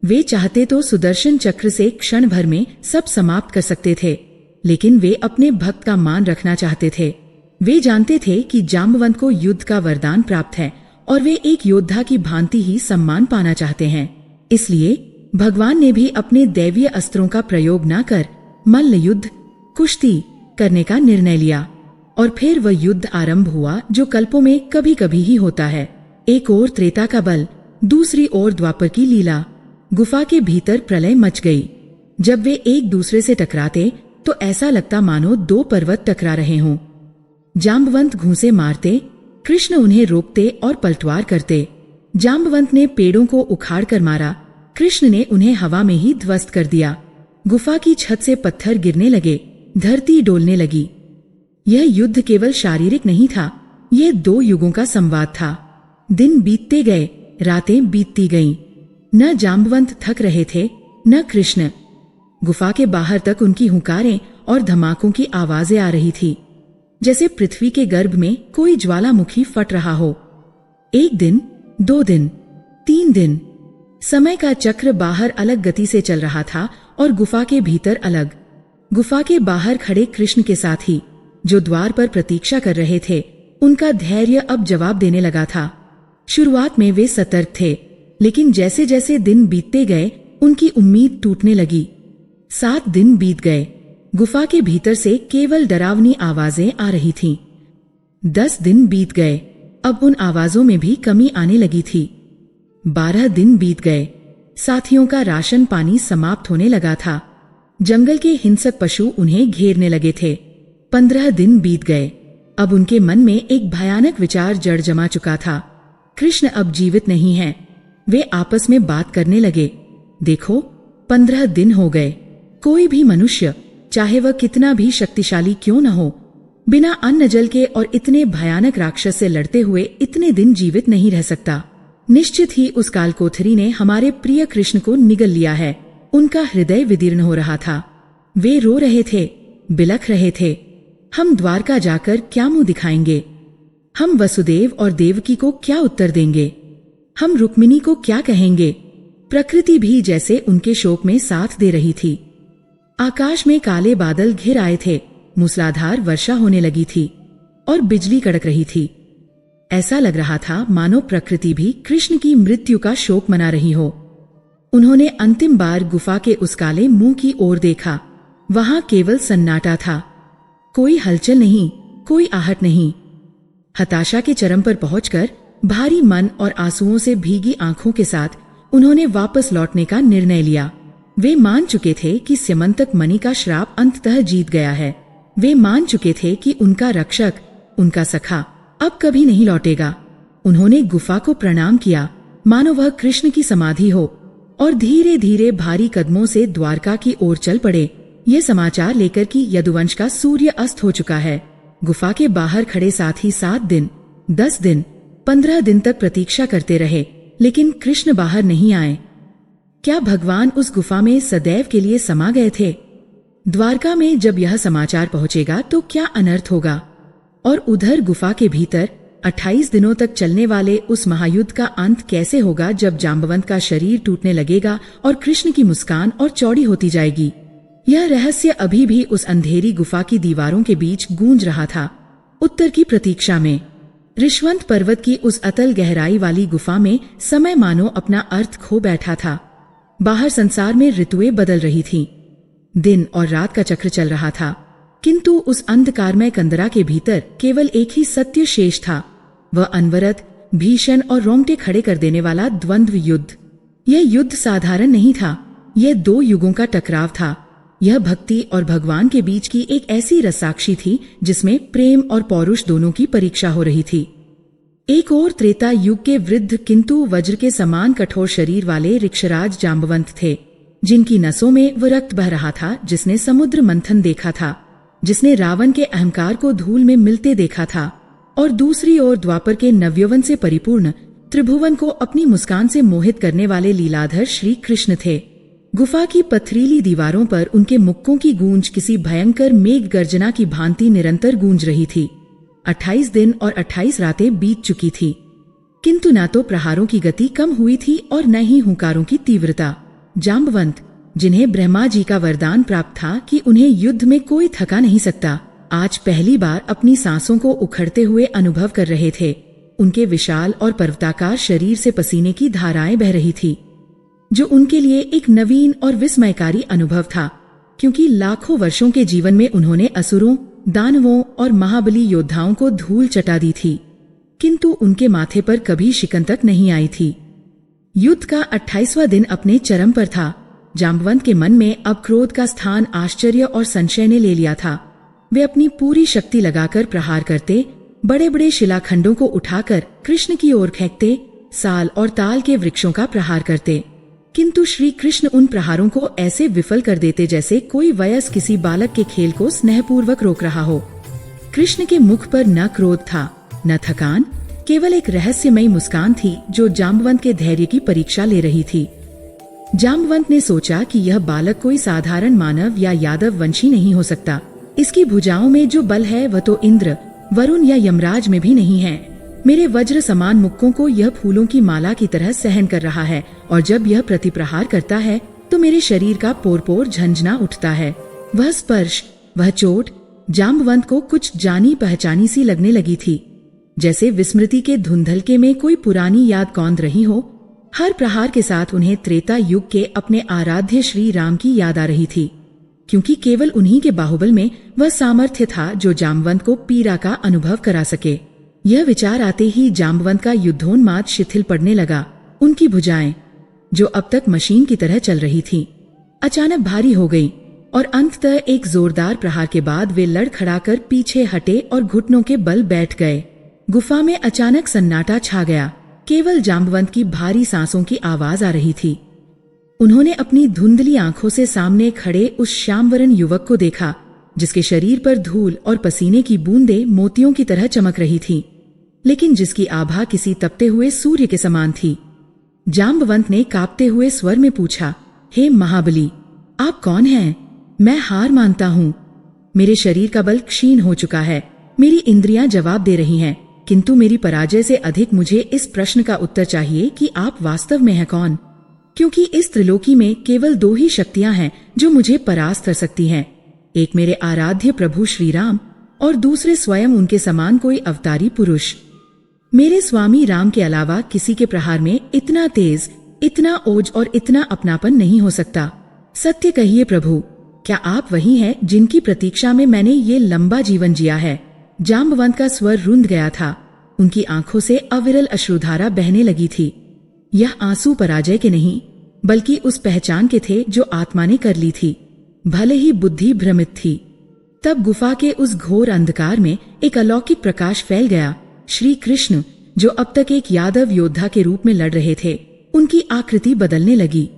वे चाहते तो सुदर्शन चक्र से क्षण भर में सब समाप्त कर सकते थे, लेकिन वे अपने भक्त का मान रखना चाहते थे। वे जानते थे कि जाम्बवंत को युद्ध का वरदान प्राप्त है और वे एक योद्धा की भांति ही सम्मान पाना चाहते हैं। इसलिए भगवान ने भी अपने दैवीय अस्त्रों का प्रयोग न कर मल्ल युद्ध, कुश्ती करने का निर्णय लिया और फिर वह युद्ध आरंभ हुआ जो कल्पों में कभी कभी ही होता है। एक ओर त्रेता का बल, दूसरी ओर द्वापर की लीला। गुफा के भीतर प्रलय मच गई। जब वे एक दूसरे से टकराते तो ऐसा लगता मानो दो पर्वत टकरा रहे हों। जाम्बवंत घूंसे मारते, कृष्ण उन्हें रोकते और पलटवार करते। जाम्बवंत ने पेड़ों को उखाड़ कर मारा, कृष्ण ने उन्हें हवा में ही ध्वस्त कर दिया। गुफा की छत से पत्थर गिरने लगे, धरती डोलने लगी। यह युद्ध केवल शारीरिक नहीं था, यह दो युगों का संवाद था। दिन बीतते गए, रातें बीतती गईं। न जाम्बवंत थक रहे थे, न कृष्ण। गुफा के बाहर तक उनकी हुंकारें और धमाकों की आवाजें आ रही थी, जैसे पृथ्वी के गर्भ में कोई ज्वालामुखी फट रहा हो। एक दिन, 2 दिन, 3 दिन, समय का चक्र बाहर अलग गति से चल रहा था और गुफा के भीतर अलग। गुफा के बाहर खड़े कृष्ण के साथी, जो द्वार पर प्रतीक्षा कर रहे थे, उनका धैर्य अब जवाब देने लगा था। शुरुआत में वे सतर्क थे, लेकिन जैसे जैसे दिन बीतते गए उनकी उम्मीद टूटने लगी। 7 दिन बीत गए। गुफा के भीतर से केवल डरावनी आवाजें आ रही थीं। 10 दिन बीत गए। अब उन आवाजों में भी कमी आने लगी थी। 12 दिन बीत गए। साथियों का राशन पानी समाप्त होने लगा था। जंगल के हिंसक पशु उन्हें घेरने लगे थे। 15 दिन बीत गए। अब उनके मन में एक भयानक विचार जड़ जमा चुका था। कृष्ण अब जीवित नहीं हैं। वे आपस में बात करने लगे। देखो, 15 दिन हो गए। कोई भी मनुष्य, चाहे वह कितना भी शक्तिशाली क्यों न हो, बिना अन्न जल के और इतने भयानक राक्षस से लड़ते हुए इतने दिन जीवित नहीं रह सकता। निश्चित ही उस कालकोठरी ने हमारे प्रिय कृष्ण को निगल लिया है। उनका हृदय विदीर्ण हो रहा था। वे रो रहे थे, बिलख रहे थे। हम द्वारका जाकर क्या मुंह दिखाएंगे? हम वसुदेव और देवकी को क्या उत्तर देंगे? हम रुक्मिणी को क्या कहेंगे? प्रकृति भी जैसे उनके शोक में साथ दे रही थी। आकाश में काले बादल घिर आए थे, मूसलाधार वर्षा होने लगी थी और बिजली कड़क रही थी। ऐसा लग रहा था मानो प्रकृति भी कृष्ण की मृत्यु का शोक मना रही हो। उन्होंने अंतिम बार गुफा के उस काले मुंह की ओर देखा। वहां केवल सन्नाटा था। कोई हलचल नहीं, कोई आहट नहीं। हताशा के चरम पर पहुंचकर भारी मन और आंसुओं से भीगी आंखों के साथ उन्होंने वापस लौटने का निर्णय लिया। वे मान चुके थे कि स्यमंतक मणि का श्राप अंततः जीत गया है। वे मान चुके थे कि उनका रक्षक, उनका सखा अब कभी नहीं लौटेगा। उन्होंने गुफा को प्रणाम किया, मानो वह कृष्ण की समाधि हो, और धीरे धीरे भारी कदमों से द्वारका की ओर चल पड़े, ये समाचार लेकर कि यदुवंश का सूर्य अस्त हो चुका है। गुफा के बाहर खड़े साथी 7 दिन, 10 दिन, 15 दिन तक प्रतीक्षा करते रहे, लेकिन कृष्ण बाहर नहीं आए। क्या भगवान उस गुफा में सदैव के लिए समा गए थे? द्वारका में जब यह समाचार पहुंचेगा तो क्या अनर्थ होगा? और उधर गुफा के भीतर 28 दिनों तक चलने वाले उस महायुद्ध का अंत कैसे होगा, जब जाम्बवंत का शरीर टूटने लगेगा और कृष्ण की मुस्कान और चौड़ी होती जाएगी? यह रहस्य अभी भी उस अंधेरी गुफा की दीवारों के बीच गूंज रहा था, उत्तर की प्रतीक्षा में। ऋषवंत पर्वत की उस अतल गहराई वाली गुफा में समय मानो अपना अर्थ खो बैठा था। बाहर संसार में ऋतुएं बदल रही थीं। दिन और रात का चक्र चल रहा था, किंतु उस अंधकारमय कंदरा के भीतर केवल एक ही सत्य शेष था, वह अनवरत, भीषण और रोंगटे खड़े कर देने वाला द्वंद्व युद्ध। यह युद्ध साधारण नहीं था, यह 2 युगों का टकराव था। यह भक्ति और भगवान के बीच की एक ऐसी रसाक्षी थी जिसमें प्रेम और पौरुष दोनों की परीक्षा हो रही थी। एक और त्रेता युग के वृद्ध किंतु वज्र के समान कठोर शरीर वाले ऋक्षराज जाम्बवंत थे, जिनकी नसों में वह रक्त बह रहा था जिसने समुद्र मंथन देखा था, जिसने रावण के अहंकार को धूल में मिलते देखा था। और दूसरी ओर द्वापर के नवयौवन से परिपूर्ण, त्रिभुवन को अपनी मुस्कान से मोहित करने वाले लीलाधर श्री कृष्ण थे। गुफा की पथरीली दीवारों पर उनके मुक्कों की गूंज किसी भयंकर मेघ गर्जना की भांति निरंतर गूंज रही थी। 28 दिन और 28 रातें बीत चुकी थी, किंतु न तो प्रहारों की गति कम हुई थी और न ही हुंकारों की तीव्रता। जाम्बवंत, जिन्हें ब्रह्मा जी का वरदान प्राप्त था कि उन्हें युद्ध में कोई थका नहीं सकता, आज पहली बार अपनी सांसों को उखड़ते हुए अनुभव कर रहे थे। उनके विशाल और पर्वताकार शरीर से पसीने की धाराएं बह रही थी, जो उनके लिए एक नवीन और विस्मयकारी अनुभव था, क्योंकि लाखों वर्षों के जीवन में उन्होंने असुरों, दानवों और महाबली योद्धाओं को धूल चटा दी थी, किंतु उनके माथे पर कभी शिकन तक नहीं आई थी। युद्ध का 28वां दिन अपने चरम पर था। जाम्बवंत के मन में अब क्रोध का स्थान आश्चर्य और संशय ने ले लिया था। वे अपनी पूरी शक्ति लगाकर प्रहार करते, बड़े बड़े शिलाखंडों को उठाकर कृष्ण की ओर फेंकते, साल और ताल के वृक्षों का प्रहार करते, किंतु श्री कृष्ण उन प्रहारों को ऐसे विफल कर देते जैसे कोई वयस्क किसी बालक के खेल को स्नेहपूर्वक रोक रहा हो। कृष्ण के मुख पर न क्रोध था, न थकान, केवल एक रहस्यमयी मुस्कान थी जो जाम्बवंत के धैर्य की परीक्षा ले रही थी। जाम्बवंत ने सोचा कि यह बालक कोई साधारण मानव या यादव वंशी नहीं हो सकता। इसकी भुजाओं में जो बल है वह तो इंद्र, वरुण या यमराज में भी नहीं है। मेरे वज्र समान मुक्कों को यह फूलों की माला की तरह सहन कर रहा है, और जब यह प्रतिप्रहार करता है तो मेरे शरीर का पोर पोर झंझना उठता है। वह स्पर्श, वह चोट जाम्बवंत को कुछ जानी पहचानी सी लगने लगी थी, जैसे विस्मृति के धुंधलके में कोई पुरानी याद कौंध रही हो। हर प्रहार के साथ उन्हें त्रेता युग के अपने आराध्य श्री राम की याद आ रही थी, क्योंकि केवल उन्हीं के बाहुबल में वह सामर्थ्य था जो जाम्बवंत को पीड़ा का अनुभव करा सके। यह विचार आते ही जाम्बवंत का युद्धोन्माद शिथिल पड़ने लगा। उनकी भुजाएं, जो अब तक मशीन की तरह चल रही थीं, अचानक भारी हो गई और अंततः एक जोरदार प्रहार के बाद वे लड़खड़ाकर पीछे हटे और घुटनों के बल बैठ गए। गुफा में अचानक सन्नाटा छा गया। केवल जाम्बवंत की भारी सांसों की आवाज आ रही थी। उन्होंने अपनी धुंधली आंखों से सामने खड़े उस श्यामवरण युवक को देखा, जिसके शरीर पर धूल और पसीने की बूंदें मोतियों की तरह चमक रही थीं, लेकिन जिसकी आभा किसी तपते हुए सूर्य के समान थी। जाम्बवंत ने कांपते हुए स्वर में पूछा, हे महाबली, आप कौन हैं? मैं हार मानता हूँ। मेरे शरीर का बल क्षीण हो चुका है, मेरी इंद्रियां जवाब दे रही हैं, किंतु मेरी पराजय से अधिक मुझे इस प्रश्न का उत्तर चाहिए कि आप वास्तव में हैं कौन? क्योंकि इस त्रिलोकी में केवल दो ही शक्तियां हैं जो मुझे परास्त कर सकती हैं। एक मेरे आराध्य प्रभु श्री राम और दूसरे स्वयं उनके समान कोई अवतारी पुरुष। मेरे स्वामी राम के अलावा किसी के प्रहार में इतना तेज, इतना ओज और इतना अपनापन नहीं हो सकता। सत्य कहिए प्रभु, क्या आप वही हैं जिनकी प्रतीक्षा में मैंने ये लंबा जीवन जिया है? जाम्बवंत का स्वर रुंध गया था। उनकी आंखों से अविरल अश्रुधारा बहने लगी थी। यह आंसू पराजय के नहीं, बल्कि उस पहचान के थे जो आत्मा ने कर ली थी, भले ही बुद्धि भ्रमित थी। तब गुफा के उस घोर अंधकार में एक अलौकिक प्रकाश फैल गया। श्री कृष्ण, जो अब तक एक यादव योद्धा के रूप में लड़ रहे थे, उनकी आकृति बदलने लगी।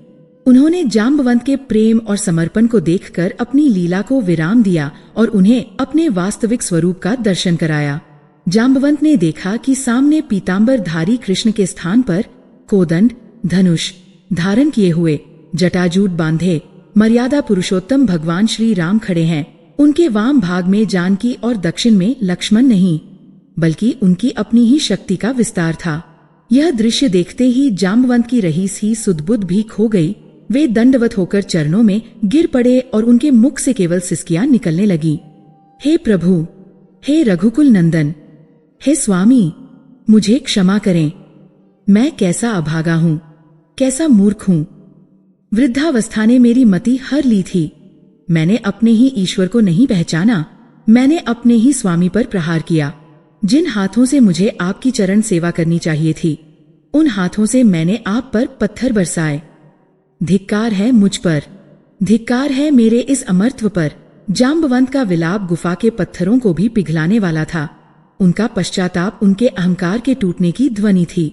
उन्होंने जाम्बवंत के प्रेम और समर्पण को देखकर अपनी लीला को विराम दिया और उन्हें अपने वास्तविक स्वरूप का दर्शन कराया। जाम्बवंत ने देखा कि सामने पीतांबरधारी कृष्ण के स्थान पर कोदंड, धनुष धारण किए हुए, जटाजूट बांधे मर्यादा पुरुषोत्तम भगवान श्री राम खड़े हैं। उनके वाम भाग में जानकी और दक्षिण में लक्ष्मण नहीं, बल्कि उनकी अपनी ही शक्ति का विस्तार था। यह दृश्य देखते ही जाम्बवंत की रहीस ही सुधबुद्ध भी खो गई। वे दंडवत होकर चरणों में गिर पड़े और उनके मुख से केवल सिसकियां निकलने लगी। हे प्रभु, हे रघुकुल नंदन, हे स्वामी, मुझे क्षमा करें। मैं कैसा अभागा हूँ, कैसा मूर्ख हूँ। वृद्धावस्था ने मेरी मति हर ली थी। मैंने अपने ही ईश्वर को नहीं पहचाना। मैंने अपने ही स्वामी पर प्रहार किया। जिन हाथों से मुझे आपकी चरण सेवा करनी चाहिए थी, उन हाथों से मैंने आप पर पत्थर बरसाए। धिक्कार है मुझ पर, धिक्कार है मेरे इस अमरत्व पर। जाम्बवंत का विलाप गुफा के पत्थरों को भी पिघलाने वाला था। उनका पश्चाताप उनके अहंकार के टूटने की ध्वनि थी।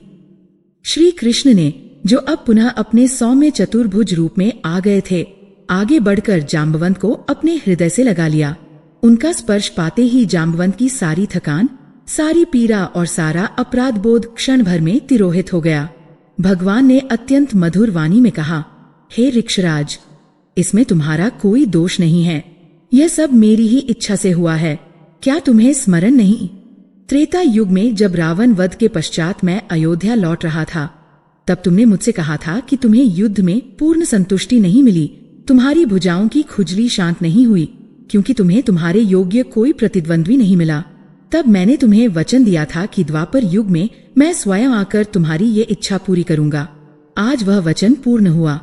श्री कृष्ण ने, जो अब पुनः अपने सौम्य चतुर्भुज रूप में आ गए थे, आगे बढ़कर जाम्बवंत को अपने हृदय से लगा लिया। उनका स्पर्श पाते ही जाम्बवंत की सारी थकान, सारी पीड़ा और सारा अपराध बोध क्षण भर में तिरोहित हो गया। भगवान ने अत्यंत मधुर वाणी में कहा, हे ऋक्षराज, इसमें तुम्हारा कोई दोष नहीं है। यह सब मेरी ही इच्छा से हुआ है। क्या तुम्हें स्मरण नहीं? त्रेता युग में जब रावण वध के पश्चात मैं अयोध्या लौट रहा था, तब तुमने मुझसे कहा था कि तुम्हें युद्ध में पूर्ण संतुष्टि नहीं मिली, तुम्हारी भुजाओं की खुजली शांत नहीं हुई, क्योंकि तुम्हें तुम्हारे योग्य कोई प्रतिद्वंद्वी नहीं मिला। तब मैंने तुम्हें वचन दिया था कि द्वापर युग में मैं स्वयं आकर तुम्हारी ये इच्छा पूरी करूंगा। आज वह वचन पूर्ण हुआ।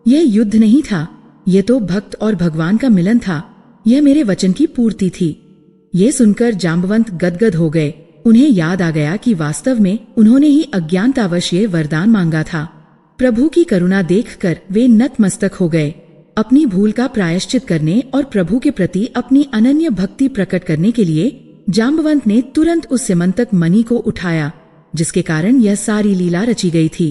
यह युद्ध नहीं था, यह तो भक्त और भगवान का मिलन था। यह मेरे वचन की पूर्ति थी। ये सुनकर जाम्बवंत गदगद हो गए। उन्हें याद आ गया कि वास्तव में उन्होंने ही अज्ञानतावश ये वरदान मांगा था। प्रभु की करुणा देखकर वे नतमस्तक हो गए। अपनी भूल का प्रायश्चित करने और प्रभु के प्रति अपनी अनन्य भक्ति प्रकट करने के लिए जाम्बवंत ने तुरंत उस सिमंतक मणि को उठाया, जिसके कारण यह सारी लीला रची गई थी,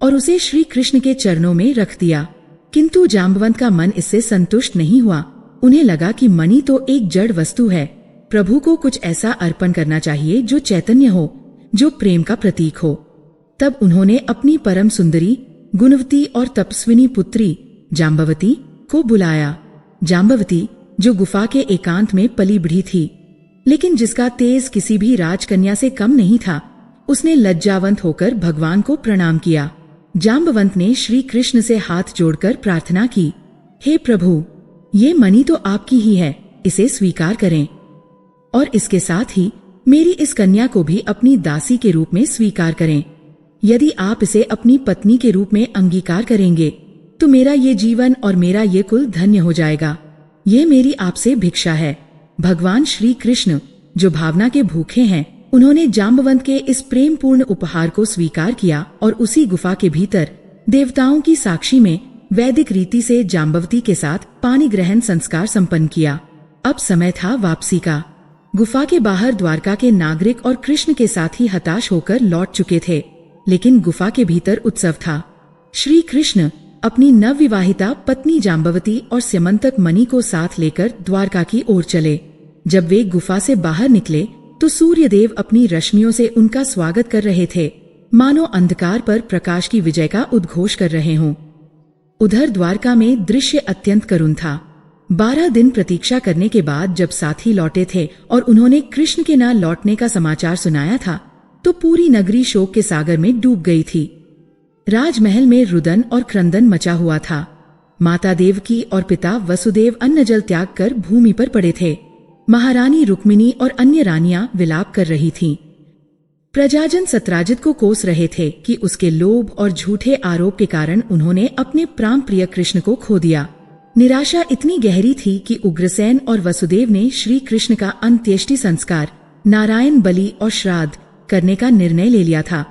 और उसे श्री कृष्ण के चरणों में रख दिया। किंतु जाम्बवंत का मन इससे संतुष्ट नहीं हुआ। उन्हें लगा कि मणि तो एक जड़ वस्तु है, प्रभु को कुछ ऐसा अर्पण करना चाहिए जो चैतन्य हो, जो प्रेम का प्रतीक हो। तब उन्होंने अपनी परम सुंदरी, गुणवती और तपस्विनी पुत्री जाम्बवती को बुलाया। जाम्बवती, जो गुफा के एकांत में पली बढ़ी थी, लेकिन जिसका तेज किसी भी राजकन्या से कम नहीं था, उसने लज्जावंत होकर भगवान को प्रणाम किया। जाम्बवंत ने श्री कृष्ण से हाथ जोड़कर प्रार्थना की, हे प्रभु, ये मणि तो आपकी ही है, इसे स्वीकार करें, और इसके साथ ही मेरी इस कन्या को भी अपनी दासी के रूप में स्वीकार करें। यदि आप इसे अपनी पत्नी के रूप में अंगीकार करेंगे तो मेरा ये जीवन और मेरा ये कुल धन्य हो जाएगा। ये मेरी आपसे भिक्षा है। भगवान श्री कृष्ण, जो भावना के भूखे हैं, उन्होंने जाम्बवंत के इस प्रेमपूर्ण उपहार को स्वीकार किया और उसी गुफा के भीतर देवताओं की साक्षी में वैदिक रीति से जाम्बवती के साथ पानी ग्रहण संस्कार संपन्न किया। अब समय था वापसी का। गुफा के बाहर द्वारका के नागरिक और कृष्ण के साथ ही हताश होकर लौट चुके थे, लेकिन गुफा के भीतर उत्सव था। श्री कृष्ण अपनी नवविवाहिता पत्नी जाम्बवती और सिमंतक मणि को साथ लेकर द्वारका की ओर चले। जब वे गुफा से बाहर निकले तो सूर्यदेव अपनी रश्मियों से उनका स्वागत कर रहे थे, मानो अंधकार पर प्रकाश की विजय का उद्घोष कर रहे हों। उधर द्वारका में दृश्य अत्यंत करुण था। 12 दिन प्रतीक्षा करने के बाद जब साथी लौटे थे और उन्होंने कृष्ण के न लौटने का समाचार सुनाया था, तो पूरी नगरी शोक के सागर में डूब गई थी। राजमहल में रुदन और क्रंदन मचा हुआ था। माता देवकी और पिता वसुदेव अन्न जल त्याग कर भूमि पर पड़े थे। महारानी रुक्मिणी और अन्य रानियां विलाप कर रही थीं। प्रजाजन सत्राजित को कोस रहे थे कि उसके लोभ और झूठे आरोप के कारण उन्होंने अपने प्राण प्रिय कृष्ण को खो दिया। निराशा इतनी गहरी थी कि उग्रसेन और वसुदेव ने श्री कृष्ण का अंत्येष्टि संस्कार, नारायण बलि और श्राद्ध करने का निर्णय ले लिया था,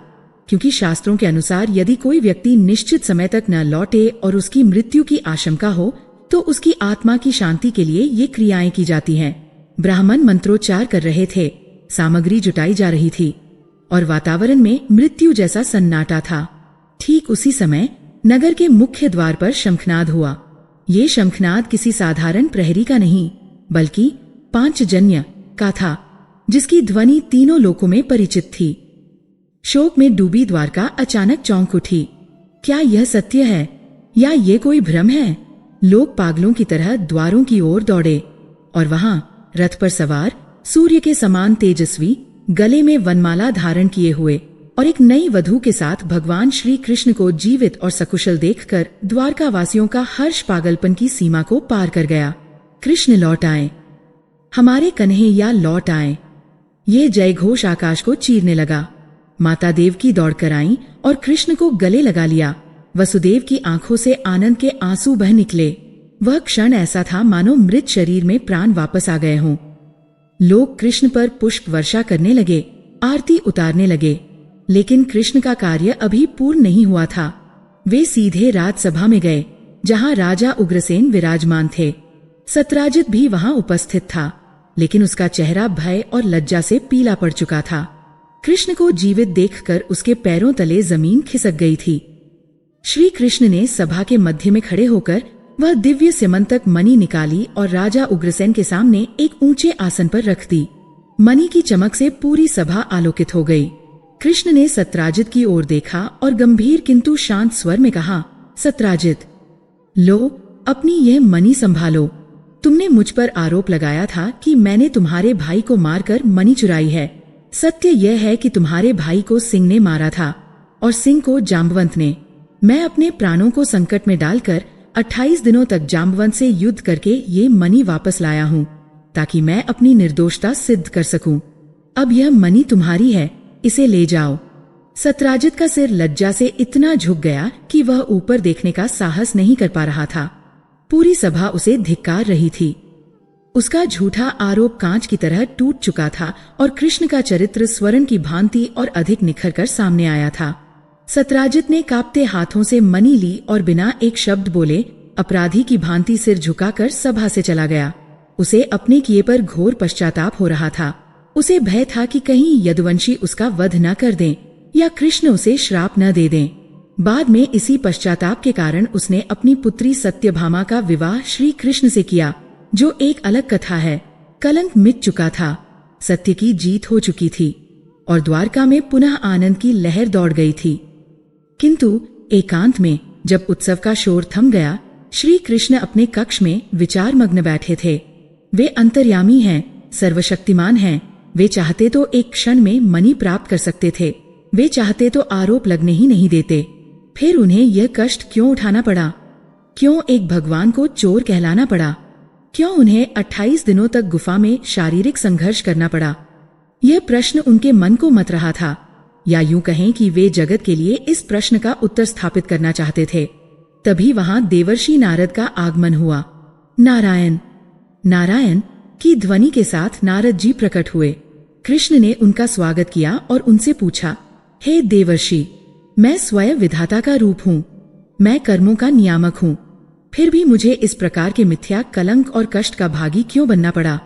क्योंकि शास्त्रों के अनुसार यदि कोई व्यक्ति निश्चित समय तक न लौटे और उसकी मृत्यु की आशंका हो तो उसकी आत्मा की शांति के लिए ये क्रियाएं की जाती हैं। ब्राह्मण मंत्रोच्चार कर रहे थे, सामग्री जुटाई जा रही थी और वातावरण में मृत्यु जैसा सन्नाटा था। ठीक उसी समय नगर के मुख्य द्वार पर शंखनाद हुआ। ये शंखनाद किसी साधारण प्रहरी का नहीं, बल्कि पांचजन्य का था, जिसकी ध्वनि तीनों लोकों में परिचित थी। शोक में डूबी द्वारका अचानक चौंक उठी। क्या यह सत्य है या ये कोई भ्रम है? लोग पागलों की तरह द्वारों की ओर दौड़े और वहां रथ पर सवार, सूर्य के समान तेजस्वी, गले में वनमाला धारण किए हुए और एक नई वधू के साथ भगवान श्री कृष्ण को जीवित और सकुशल देखकर द्वारका वासियों का हर्ष पागलपन की सीमा को पार कर गया। कृष्ण लौट आए, हमारे कन्हैया लौट आए। ये जयघोष आकाश को चीरने लगा। माता देवकी दौड़कर आईं और कृष्ण को गले लगा लिया। वसुदेव की आंखों से आनंद के आंसू बह निकले। वह क्षण ऐसा था मानो मृत शरीर में प्राण वापस आ गए हों। लोग कृष्ण पर पुष्प वर्षा करने लगे, आरती उतारने लगे, लेकिन कृष्ण का कार्य अभी पूर्ण नहीं हुआ था। वे सीधे राजसभा में गए, जहां राजा उग्रसेन विराजमान थे। सत्राजित भी वहां उपस्थित था, लेकिन उसका चेहरा भय और लज्जा से पीला पड़ चुका था। कृष्ण को जीवित देखकर उसके पैरों तले जमीन खिसक गई थी। श्री कृष्ण ने सभा के मध्य में खड़े होकर वह दिव्य सिमंतक मणि निकाली और राजा उग्रसेन के सामने एक ऊंचे आसन पर रख दी। मणि की चमक से पूरी सभा आलोकित हो गई। कृष्ण ने सत्राजित की ओर देखा और गंभीर किंतु शांत स्वर में कहा, सत्राजित, लो अपनी यह मणि संभालो। तुमने मुझ पर आरोप लगाया था कि मैंने तुम्हारे भाई को मारकर मणि चुराई है। सत्य यह है कि तुम्हारे भाई को सिंह ने मारा था और सिंह को जाम्बवंत ने। मैं अपने प्राणों को संकट में डालकर 28 दिनों तक जाम्बवंत से युद्ध करके ये मणि वापस लाया हूँ ताकि मैं अपनी निर्दोषता सिद्ध कर सकूं। अब यह मणि तुम्हारी है, इसे ले जाओ। सत्राजित का सिर लज्जा से इतना झुक गया कि वह ऊपर देखने का साहस नहीं कर पा रहा था। पूरी सभा उसे धिक्कार रही थी। उसका झूठा आरोप कांच की तरह टूट चुका था और कृष्ण का चरित्र स्वर्ण की भांति और अधिक निखर कर सामने आया था। सत्राजित ने कांपते हाथों से मणि ली और बिना एक शब्द बोले अपराधी की भांति सिर झुकाकर सभा से चला गया। उसे अपने किए पर घोर पश्चाताप हो रहा था। उसे भय था कि कहीं यदुवंशी उसका वध न कर दें या कृष्ण उसे श्राप न दे दें। बाद में इसी पश्चाताप के कारण उसने अपनी पुत्री सत्यभामा का विवाह श्री कृष्ण से किया, जो एक अलग कथा है। कलंक मिट चुका था, सत्य की जीत हो चुकी थी और द्वारका में पुनः आनंद की लहर दौड़ गई थी। किंतु एकांत में जब उत्सव का शोर थम गया, श्री कृष्ण अपने कक्ष में विचार मग्न बैठे थे। वे अंतर्यामी हैं, सर्वशक्तिमान हैं। वे चाहते तो एक क्षण में मणि प्राप्त कर सकते थे। वे चाहते तो आरोप लगने ही नहीं देते। फिर उन्हें यह कष्ट क्यों उठाना पड़ा? क्यों एक भगवान को चोर कहलाना पड़ा? क्यों उन्हें 28 दिनों तक गुफा में शारीरिक संघर्ष करना पड़ा? यह प्रश्न उनके मन को मत रहा था, या यूं कहें कि वे जगत के लिए इस प्रश्न का उत्तर स्थापित करना चाहते थे। तभी वहां देवर्षि नारद का आगमन हुआ। नारायण नारायण की ध्वनि के साथ नारद जी प्रकट हुए। कृष्ण ने उनका स्वागत किया और उनसे पूछा, हे देवर्षि, मैं स्वयं विधाता का रूप हूँ, मैं कर्मों का नियामक हूँ, फिर भी मुझे इस प्रकार के मिथ्या कलंक और कष्ट का भागी क्यों बनना पड़ा?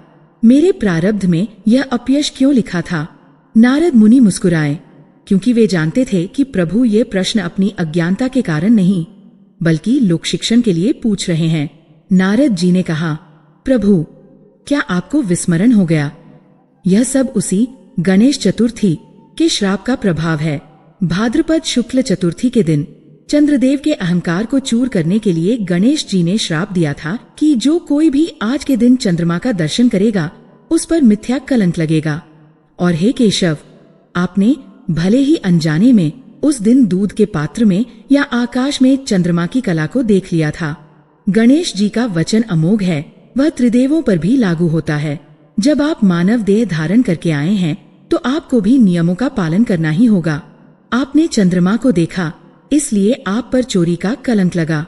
मेरे प्रारब्ध में यह अपयश क्यों लिखा था? नारद मुनि मुस्कुराए, क्योंकि वे जानते थे कि प्रभु ये प्रश्न अपनी अज्ञानता के कारण नहीं बल्कि लोक शिक्षण के लिए पूछ रहे हैं। नारद जी ने कहा, प्रभु, क्या आपको विस्मरण हो गया? यह सब उसी गणेश चतुर्थी के श्राप का प्रभाव है। भाद्रपद शुक्ल चतुर्थी के दिन चंद्रदेव के अहंकार को चूर करने के लिए गणेश जी ने श्राप दिया था कि जो कोई भी आज के दिन चंद्रमा का दर्शन करेगा उस पर मिथ्या कलंक लगेगा। और हे केशव, आपने भले ही अनजाने में उस दिन दूध के पात्र में या आकाश में चंद्रमा की कला को देख लिया था। गणेश जी का वचन अमोघ है, वह त्रिदेवों पर भी लागू होता है। जब आप मानव देह धारण करके आए हैं तो आपको भी नियमों का पालन करना ही होगा। आपने चंद्रमा को देखा, इसलिए आप पर चोरी का कलंक लगा।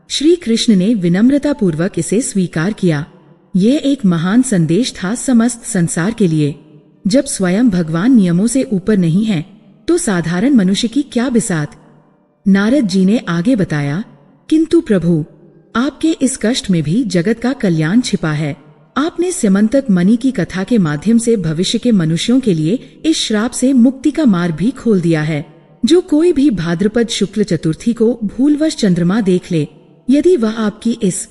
श्री कृष्ण ने विनम्रता पूर्वक इसे स्वीकार किया। यह एक महान संदेश था समस्त संसार के लिए। जब स्वयं भगवान नियमों से ऊपर नहीं है तो साधारण मनुष्य की क्या बिसात? नारद जी ने आगे बताया, किंतु प्रभु, आपके इस कष्ट में भी जगत का कल्याण छिपा है। आपने स्यमंतक मणि की कथा के माध्यम से भविष्य के मनुष्यों के लिए इस श्राप से मुक्ति का मार्ग भी खोल दिया है। जो कोई भी भाद्रपद शुक्ल चतुर्थी को भूलवश चंद्रमा देख ले, यदि वह आपकी इस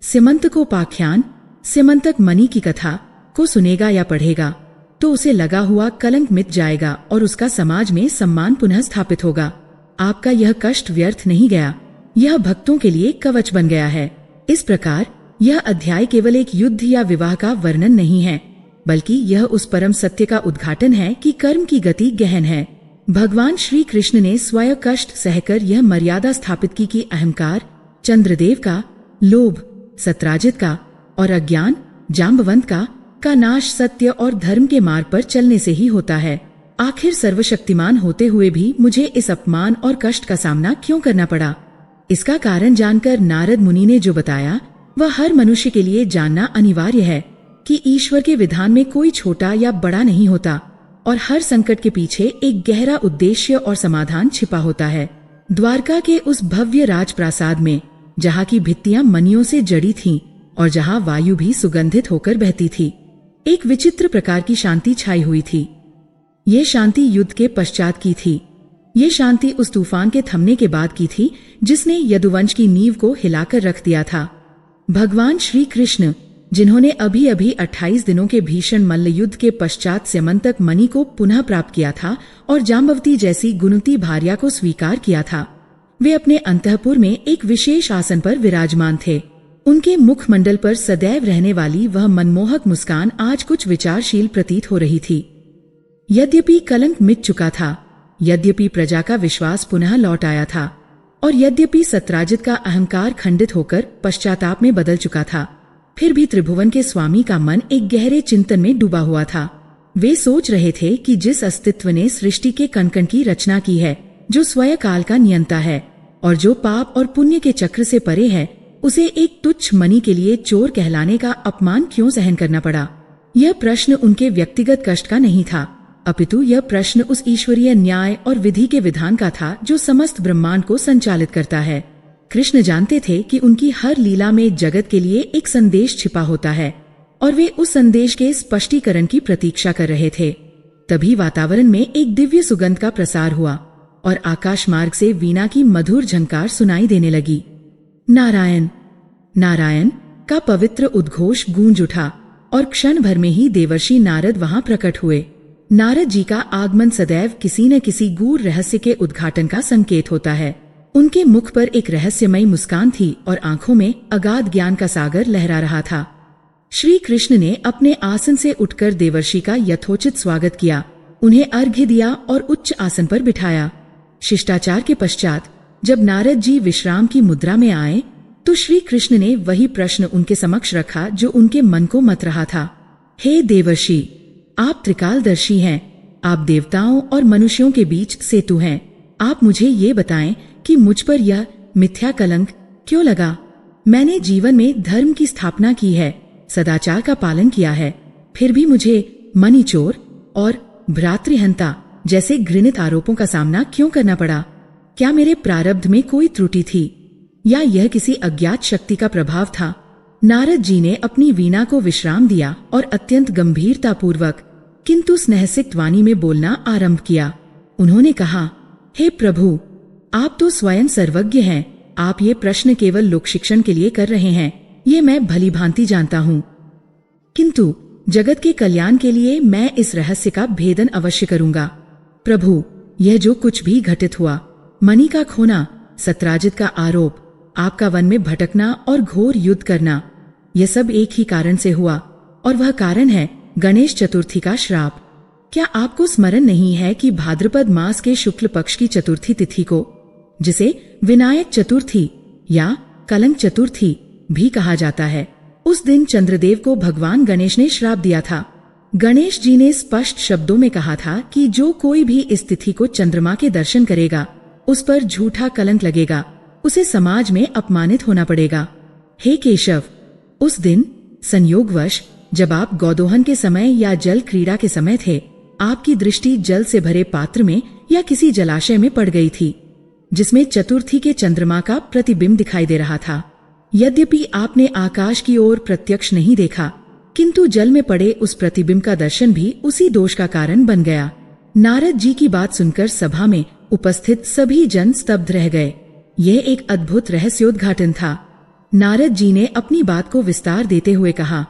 स्यमंतकोपाख्यान स्यमंतक मणि की कथा को सुनेगा या पढ़ेगा तो उसे लगा हुआ कलंक मिट जाएगा और उसका समाज में सम्मान पुनः स्थापित होगा। आपका यह कष्ट व्यर्थ नहीं गया, यह भक्तों के लिए कवच बन गया है। इस प्रकार यह अध्याय केवल एक युद्ध या विवाह का वर्णन नहीं है, बल्कि यह उस परम सत्य का उद्घाटन है कि कर्म की गति गहन है। भगवान श्री कृष्ण ने स्वयं कष्ट सहकर यह मर्यादा स्थापित की कि अहंकार चंद्रदेव का, लोभ सत्राजित का और अज्ञान जाम्बवंत का नाश सत्य और धर्म के मार्ग पर चलने से ही होता है। आखिर सर्वशक्तिमान होते हुए भी मुझे इस अपमान और कष्ट का सामना क्यों करना पड़ा? इसका कारण जानकर नारद मुनि ने जो बताया वह हर मनुष्य के लिए जानना अनिवार्य है कि ईश्वर के विधान में कोई छोटा या बड़ा नहीं होता और हर संकट के पीछे एक गहरा उद्देश्य और समाधान छिपा होता है। द्वारका के उस भव्य राजप्रासाद में, जहाँ की भित्तियां मणियों से जड़ी थीं और जहाँ वायु भी सुगंधित होकर बहती थी, एक विचित्र प्रकार की शांति छाई हुई थी। ये शांति युद्ध के पश्चात की थी। ये शांति उस तूफान के थमने के बाद की थी जिसने यदुवंश की नींव को हिलाकर रख दिया था। भगवान श्री कृष्ण, जिन्होंने अभी अभी 28 दिनों के भीषण मल्ल युद्ध के पश्चात स्यमंतक मणि को पुनः प्राप्त किया था और जाम्बवती जैसी गुणवती भार्या को स्वीकार किया था, वे अपने अंतःपुर में एक विशेष आसन पर विराजमान थे। उनके मुखमंडल पर सदैव रहने वाली वह मनमोहक मुस्कान आज कुछ विचारशील प्रतीत हो रही थी। यद्यपि कलंक मिट चुका था, यद्यपि प्रजा का विश्वास पुनः लौट आया था, और यद्यपि सत्राजित का अहंकार खंडित होकर पश्चाताप में बदल चुका था, फिर भी त्रिभुवन के स्वामी का मन एक गहरे चिंतन में डूबा हुआ था। वे सोच रहे थे कि जिस अस्तित्व ने सृष्टि के कण-कण की रचना की है, जो स्वयं काल का नियंता है और जो पाप और पुण्य के चक्र से परे है, उसे एक तुच्छ मणि के लिए चोर कहलाने का अपमान क्यों सहन करना पड़ा। यह प्रश्न उनके व्यक्तिगत कष्ट का नहीं था, अपितु यह प्रश्न उस ईश्वरीय न्याय और विधि के विधान का था जो समस्त ब्रह्मांड को संचालित करता है। कृष्ण जानते थे कि उनकी हर लीला में जगत के लिए एक संदेश छिपा होता है और वे उस संदेश के स्पष्टीकरण की प्रतीक्षा कर रहे थे। तभी वातावरण में एक दिव्य सुगंध का प्रसार हुआ और आकाश मार्ग से वीणा की मधुर झंकार सुनाई देने लगी। नारायण नारायण का पवित्र उद्घोष गूंज उठा और क्षण भर में ही देवर्षि नारद वहां प्रकट हुए। नारद जी का आगमन सदैव किसी न किसी गूढ़ रहस्य के उद्घाटन का संकेत होता है। उनके मुख पर एक रहस्यमयी मुस्कान थी और आंखों में अगाध ज्ञान का सागर लहरा रहा था। श्री कृष्ण ने अपने आसन से उठकर देवर्षि का यथोचित स्वागत किया, उन्हें अर्घ्य दिया और उच्च आसन पर बिठाया। शिष्टाचार के पश्चात जब नारद जी विश्राम की मुद्रा में आए तो श्री कृष्ण ने वही प्रश्न उनके समक्ष रखा जो उनके मन को मथ रहा था। हे देवर्षि, आप त्रिकालदर्शी हैं, आप देवताओं और मनुष्यों के बीच सेतु हैं। आप मुझे ये बताएं कि मुझ पर यह मिथ्या कलंक क्यों लगा। मैंने जीवन में धर्म की स्थापना की है, सदाचार का पालन किया है, फिर भी मुझे मणि चोर और भ्रातृहंता जैसे घृणित आरोपों का सामना क्यों करना पड़ा। क्या मेरे प्रारब्ध में कोई त्रुटि थी या यह किसी अज्ञात शक्ति का प्रभाव था। नारद जी ने अपनी वीणा को विश्राम दिया और अत्यंत गंभीरता पूर्वक किंतु स्नेहसिक्त वाणी में बोलना आरंभ किया। उन्होंने कहा, हे प्रभु, आप तो स्वयं सर्वज्ञ हैं। आप ये प्रश्न केवल लोक शिक्षण के लिए कर रहे हैं, ये मैं भली भांति जानता हूँ, किंतु जगत के कल्याण के लिए मैं इस रहस्य का भेदन अवश्य करूंगा। प्रभु, यह जो कुछ भी घटित हुआ, मणि का खोना, सत्राजित का आरोप, आपका वन में भटकना और घोर युद्ध करना, यह सब एक ही कारण से हुआ और वह कारण है गणेश चतुर्थी का श्राप। क्या आपको स्मरण नहीं है कि भाद्रपद मास के शुक्ल पक्ष की चतुर्थी तिथि को, जिसे विनायक चतुर्थी या कलंक चतुर्थी भी कहा जाता है, उस दिन चंद्रदेव को भगवान गणेश ने श्राप दिया था। गणेश जी ने स्पष्ट शब्दों में कहा था कि जो कोई भी इस तिथि को चंद्रमा के दर्शन करेगा, उस पर झूठा कलंक लगेगा, उसे समाज में अपमानित होना पड़ेगा। हे केशव, उस दिन संयोगवश जब आप गौदोहन के समय या जल क्रीड़ा के समय थे, आपकी दृष्टि जल से भरे पात्र में या किसी जलाशय में पड़ गई थी, जिसमें चतुर्थी के चंद्रमा का प्रतिबिंब दिखाई दे रहा था। यद्यपि आपने आकाश की ओर प्रत्यक्ष नहीं देखा, किंतु जल में पड़े उस प्रतिबिंब का दर्शन भी उसी दोष का कारण बन गया। नारद जी की बात सुनकर सभा में उपस्थित सभी जन स्तब्ध रह गए। यह एक अद्भुत रहस्योद्घाटन था। नारद जी ने अपनी बात को विस्तार देते हुए कहा,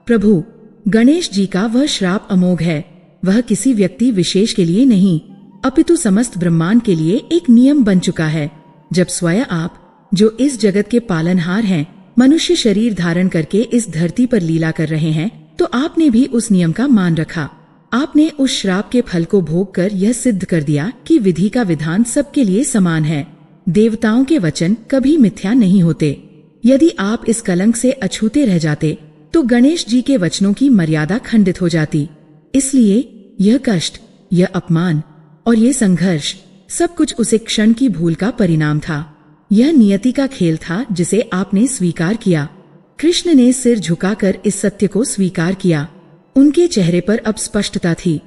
प्रभु, गणेश जी का वह श्राप अमोघ है। वह किसी व्यक्ति विशेष के लिए नहीं, अपितु समस्त ब्रह्मांड के लिए एक नियम बन चुका है। जब स्वयं आप, जो इस जगत के पालनहार हैं, मनुष्य शरीर धारण करके इस धरती पर लीला कर रहे हैं, तो आपने भी उस नियम का मान रखा। आपने उस श्राप के फल को भोग कर यह सिद्ध कर दिया कि विधि का विधान सबके लिए समान है। देवताओं के वचन कभी मिथ्या नहीं होते। यदि आप इस कलंक से अछूते रह जाते तो गणेश जी के वचनों की मर्यादा खंडित हो जाती। इसलिए यह कष्ट, यह अपमान और ये संघर्ष सब कुछ उसे क्षण की भूल का परिणाम था। यह नियति का खेल था जिसे आपने स्वीकार किया। कृष्ण ने सिर झुकाकर इस सत्य को स्वीकार किया। उनके चेहरे पर अब स्पष्टता थी।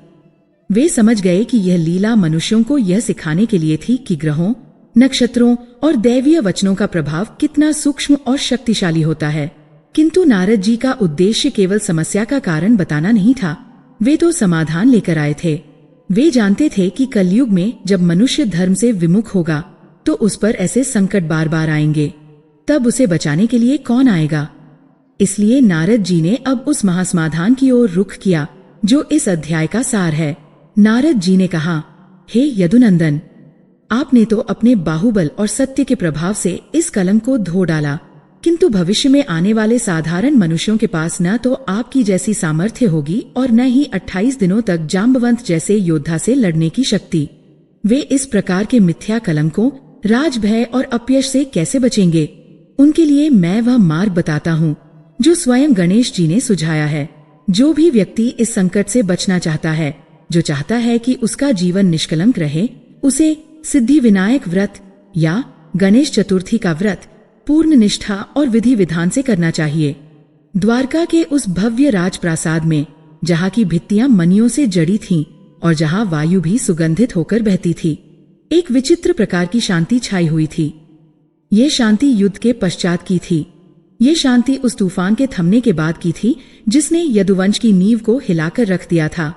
वे समझ गए कि यह लीला मनुष्यों को यह सिखाने के लिए थी कि ग्रहों, नक्षत्रों और दैवीय वचनों का प्रभाव कितना सूक्ष्म और शक्तिशाली होता है। किंतु नारद जी का उद्देश्य केवल समस्या का कारण बताना नहीं था, वे तो समाधान लेकर आए थे। वे जानते थे कि कलयुग में जब मनुष्य धर्म से विमुख होगा तो उस पर ऐसे संकट बार बार आएंगे, तब उसे बचाने के लिए कौन आएगा। इसलिए नारद जी ने अब उस महासमाधान की ओर रुख किया जो इस अध्याय का सार है। नारद जी ने कहा, हे यदुनंदन, आपने तो अपने बाहुबल और सत्य के प्रभाव से इस कलंक को धो डाला, किंतु भविष्य में आने वाले साधारण मनुष्यों के पास न तो आपकी जैसी सामर्थ्य होगी और न ही 28 दिनों तक जाम्बवंत जैसे योद्धा से लड़ने की शक्ति। वे इस प्रकार के मिथ्या कलंकों, राज भय और अपयश से कैसे बचेंगे? उनके लिए मैं वह मार्ग बताता हूँ जो स्वयं गणेश जी ने सुझाया है। जो भी व्यक्ति इस संकट से बचना चाहता है, जो चाहता है कि उसका जीवन निष्कलंक रहे, उसे सिद्धि विनायक व्रत या गणेश चतुर्थी का व्रत पूर्ण निष्ठा और विधि विधान से करना चाहिए। द्वारका के उस भव्य राजप्रासाद में, जहाँ की भित्तियां मणियों से जड़ी थीं और जहाँ वायु भी सुगंधित होकर बहती थी, एक विचित्र प्रकार की शांति छाई हुई थी। ये शांति युद्ध के पश्चात की थी। ये शांति उस तूफान के थमने के बाद की थी जिसने यदुवंश की नींव को हिलाकर रख दिया था।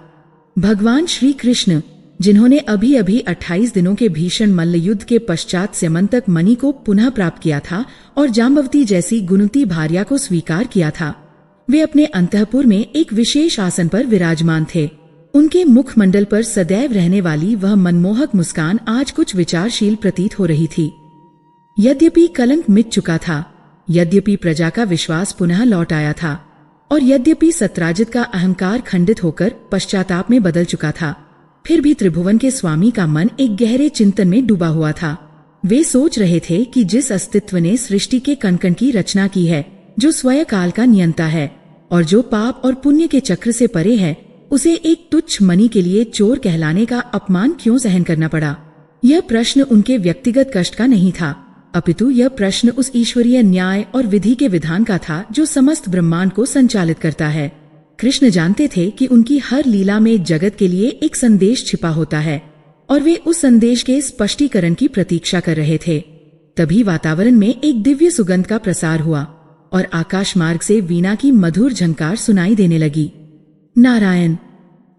भगवान श्री कृष्ण, जिन्होंने अभी अभी 28 दिनों के भीषण मल्ल युद्ध के पश्चात स्यमंतक मणि को पुनः प्राप्त किया था और जाम्बवती जैसी गुणवती भार्या को स्वीकार किया था, वे अपने अंतःपुर में एक विशेष आसन पर विराजमान थे। उनके मुखमंडल पर सदैव रहने वाली वह मनमोहक मुस्कान आज कुछ विचारशील प्रतीत हो रही थी। यद्यपि कलंक मिट चुका था, यद्यपि प्रजा का विश्वास पुनः लौट आया था और यद्यपि सत्राजित का अहंकार खंडित होकर पश्चाताप में बदल चुका था, फिर भी त्रिभुवन के स्वामी का मन एक गहरे चिंतन में डूबा हुआ था। वे सोच रहे थे कि जिस अस्तित्व ने सृष्टि के कण-कण की रचना की है, जो स्वयं काल का नियंता है और जो पाप और पुण्य के चक्र से परे है, उसे एक तुच्छ मणि के लिए चोर कहलाने का अपमान क्यों सहन करना पड़ा। यह प्रश्न उनके व्यक्तिगत कष्ट का नहीं था, अपितु यह प्रश्न उस ईश्वरीय न्याय और विधि के विधान का था जो समस्त ब्रह्मांड को संचालित करता है। कृष्ण जानते थे कि उनकी हर लीला में जगत के लिए एक संदेश छिपा होता है और वे उस संदेश के स्पष्टीकरण की प्रतीक्षा कर रहे थे। तभी वातावरण में एक दिव्य सुगंध का प्रसार हुआ और आकाश मार्ग से वीणा की मधुर झंकार सुनाई देने लगी। नारायण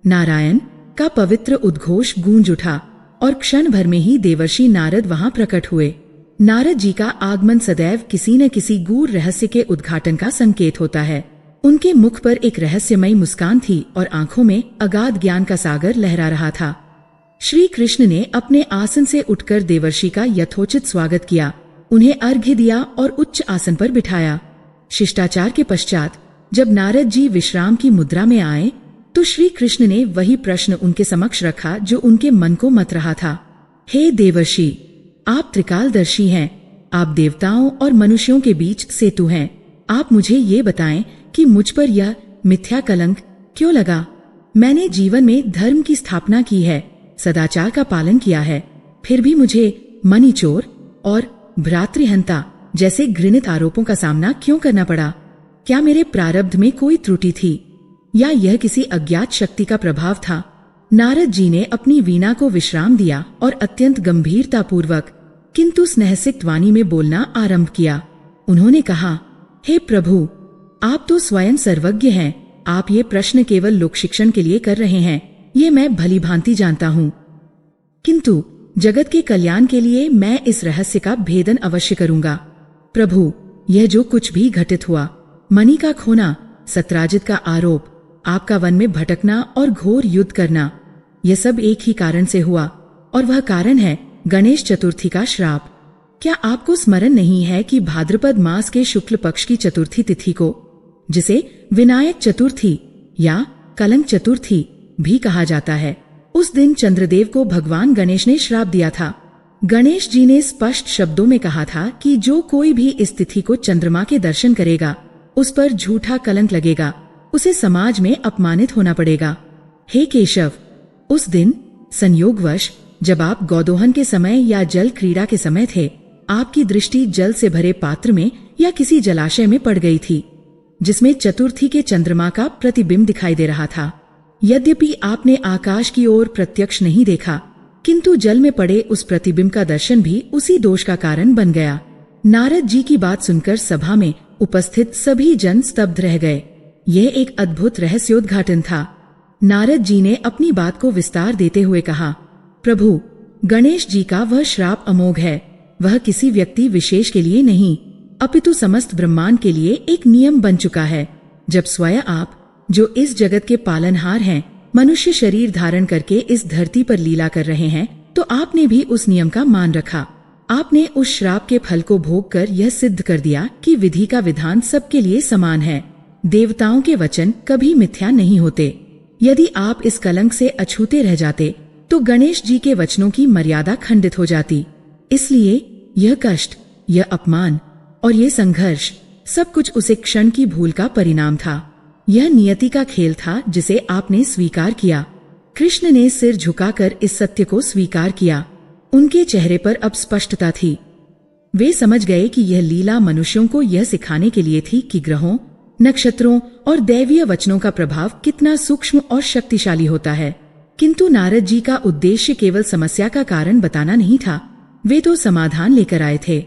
नारायण का पवित्र उद्घोष गूंज उठा और क्षण भर में ही देवर्षि नारद वहां प्रकट हुए। नारद जी का आगमन सदैव किसी न किसी गूढ़ रहस्य के उद्घाटन का संकेत होता है। उनके मुख पर एक रहस्यमयी मुस्कान थी और आंखों में अगाध ज्ञान का सागर लहरा रहा था। श्री कृष्ण ने अपने आसन से उठकर देवर्षि का यथोचित स्वागत किया, उन्हें अर्घ्य दिया और उच्च आसन पर बिठाया। शिष्टाचार के पश्चात जब नारद जी विश्राम की मुद्रा में आए तो श्री कृष्ण ने वही प्रश्न उनके समक्ष रखा जो उनके मन को मथ रहा था। हे देवर्षि, आप त्रिकालदर्शी हैं, आप देवताओं और मनुष्यों के बीच सेतु हैं। आप मुझे ये बताएं कि मुझ पर यह मिथ्या कलंक क्यों लगा। मैंने जीवन में धर्म की स्थापना की है, सदाचार का पालन किया है, फिर भी मुझे मणि चोर और भ्रातृहंता जैसे घृणित आरोपों का सामना क्यों करना पड़ा। क्या मेरे प्रारब्ध में कोई त्रुटि थी या यह किसी अज्ञात शक्ति का प्रभाव था। नारद जी ने अपनी वीणा को विश्राम दिया और अत्यंत गंभीरता पूर्वक किंतु स्नेहसिक्त वाणी में बोलना आरंभ किया। उन्होंने कहा, हे प्रभु, आप तो स्वयं सर्वज्ञ हैं। आप ये प्रश्न केवल लोक शिक्षण के लिए कर रहे हैं, ये मैं भली भांति जानता हूँ, किंतु जगत के कल्याण के लिए मैं इस रहस्य का भेदन अवश्य करूंगा। प्रभु, यह जो कुछ भी घटित हुआ, मणि का खोना, सत्राजित का आरोप, आपका वन में भटकना और घोर युद्ध करना, यह सब एक ही कारण से हुआ और वह कारण है गणेश चतुर्थी का श्राप। क्या आपको स्मरण नहीं है कि भाद्रपद मास के शुक्ल पक्ष की चतुर्थी तिथि को, जिसे विनायक चतुर्थी या कलंक चतुर्थी भी कहा जाता है, उस दिन चंद्रदेव को भगवान गणेश ने श्राप दिया था। गणेश जी ने स्पष्ट शब्दों में कहा था कि जो कोई भी इस तिथि को चंद्रमा के दर्शन करेगा, उस पर झूठा कलंक लगेगा, उसे समाज में अपमानित होना पड़ेगा। हे केशव, उस दिन संयोगवश जब आप गौदोहन के समय या जल क्रीड़ा के समय थे, आपकी दृष्टि जल से भरे पात्र में या किसी जलाशय में पड़ गई थी, जिसमें चतुर्थी के चंद्रमा का प्रतिबिंब दिखाई दे रहा था। यद्यपि आपने आकाश की ओर प्रत्यक्ष नहीं देखा, किंतु जल में पड़े उस प्रतिबिंब का दर्शन भी उसी दोष का कारण बन गया। नारद जी की बात सुनकर सभा में उपस्थित सभी जन स्तब्ध रह गए। यह एक अद्भुत रहस्योद्घाटन था। नारद जी ने अपनी बात को विस्तार देते हुए कहा, प्रभु, गणेश जी का वह श्राप अमोघ है। वह किसी व्यक्ति विशेष के लिए नहीं, अपितु समस्त ब्रह्मांड के लिए एक नियम बन चुका है। जब स्वयं आप, जो इस जगत के पालनहार हैं, मनुष्य शरीर धारण करके इस धरती पर लीला कर रहे हैं, तो आपने भी उस नियम का मान रखा। आपने उस श्राप के फल को भोग कर यह सिद्ध कर दिया कि विधि का विधान सबके लिए समान है। देवताओं के वचन कभी मिथ्या नहीं होते। यदि आप इस कलंक से अछूते रह जाते तो गणेश जी के वचनों की मर्यादा खंडित हो जाती। इसलिए यह कष्ट, यह अपमान और ये संघर्ष सब कुछ उसे क्षण की भूल का परिणाम था। यह नियति का खेल था जिसे आपने स्वीकार किया। कृष्ण ने सिर झुकाकर इस सत्य को स्वीकार किया। उनके चेहरे पर अब स्पष्टता थी। वे समझ गए कि यह लीला मनुष्यों को यह सिखाने के लिए थी कि ग्रहों, नक्षत्रों और दैवीय वचनों का प्रभाव कितना सूक्ष्म और शक्तिशाली होता है। किंतु नारद जी का उद्देश्य केवल समस्या का कारण बताना नहीं था, वे तो समाधान लेकर आए थे।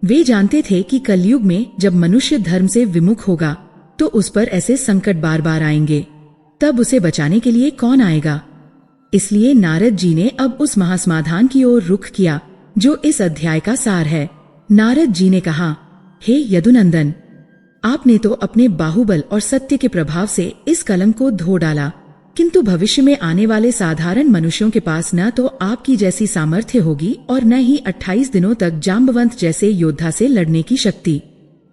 वे जानते थे कि कलयुग में जब मनुष्य धर्म से विमुख होगा तो उस पर ऐसे संकट बार बार आएंगे, तब उसे बचाने के लिए कौन आएगा। इसलिए नारद जी ने अब उस महासमाधान की ओर रुख किया जो इस अध्याय का सार है। नारद जी ने कहा, हे यदुनंदन, आपने तो अपने बाहुबल और सत्य के प्रभाव से इस कलंक को धो डाला, किंतु भविष्य में आने वाले साधारण मनुष्यों के पास न तो आपकी जैसी सामर्थ्य होगी और न ही 28 दिनों तक जाम्बवंत जैसे योद्धा से लड़ने की शक्ति।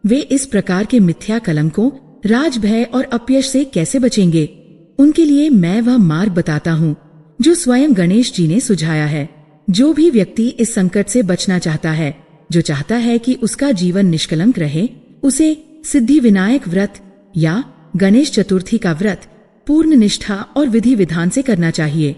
वे इस प्रकार के मिथ्या कलंकों, राजभय और अपयश से कैसे बचेंगे? उनके लिए मैं वह मार्ग बताता हूँ जो स्वयं गणेश जी ने सुझाया है। जो भी व्यक्ति इस संकट से बचना चाहता है, जो चाहता है कि उसका जीवन निष्कलंक रहे, उसे सिद्धि विनायक व्रत या गणेश चतुर्थी का व्रत पूर्ण निष्ठा और विधि विधान से करना चाहिए।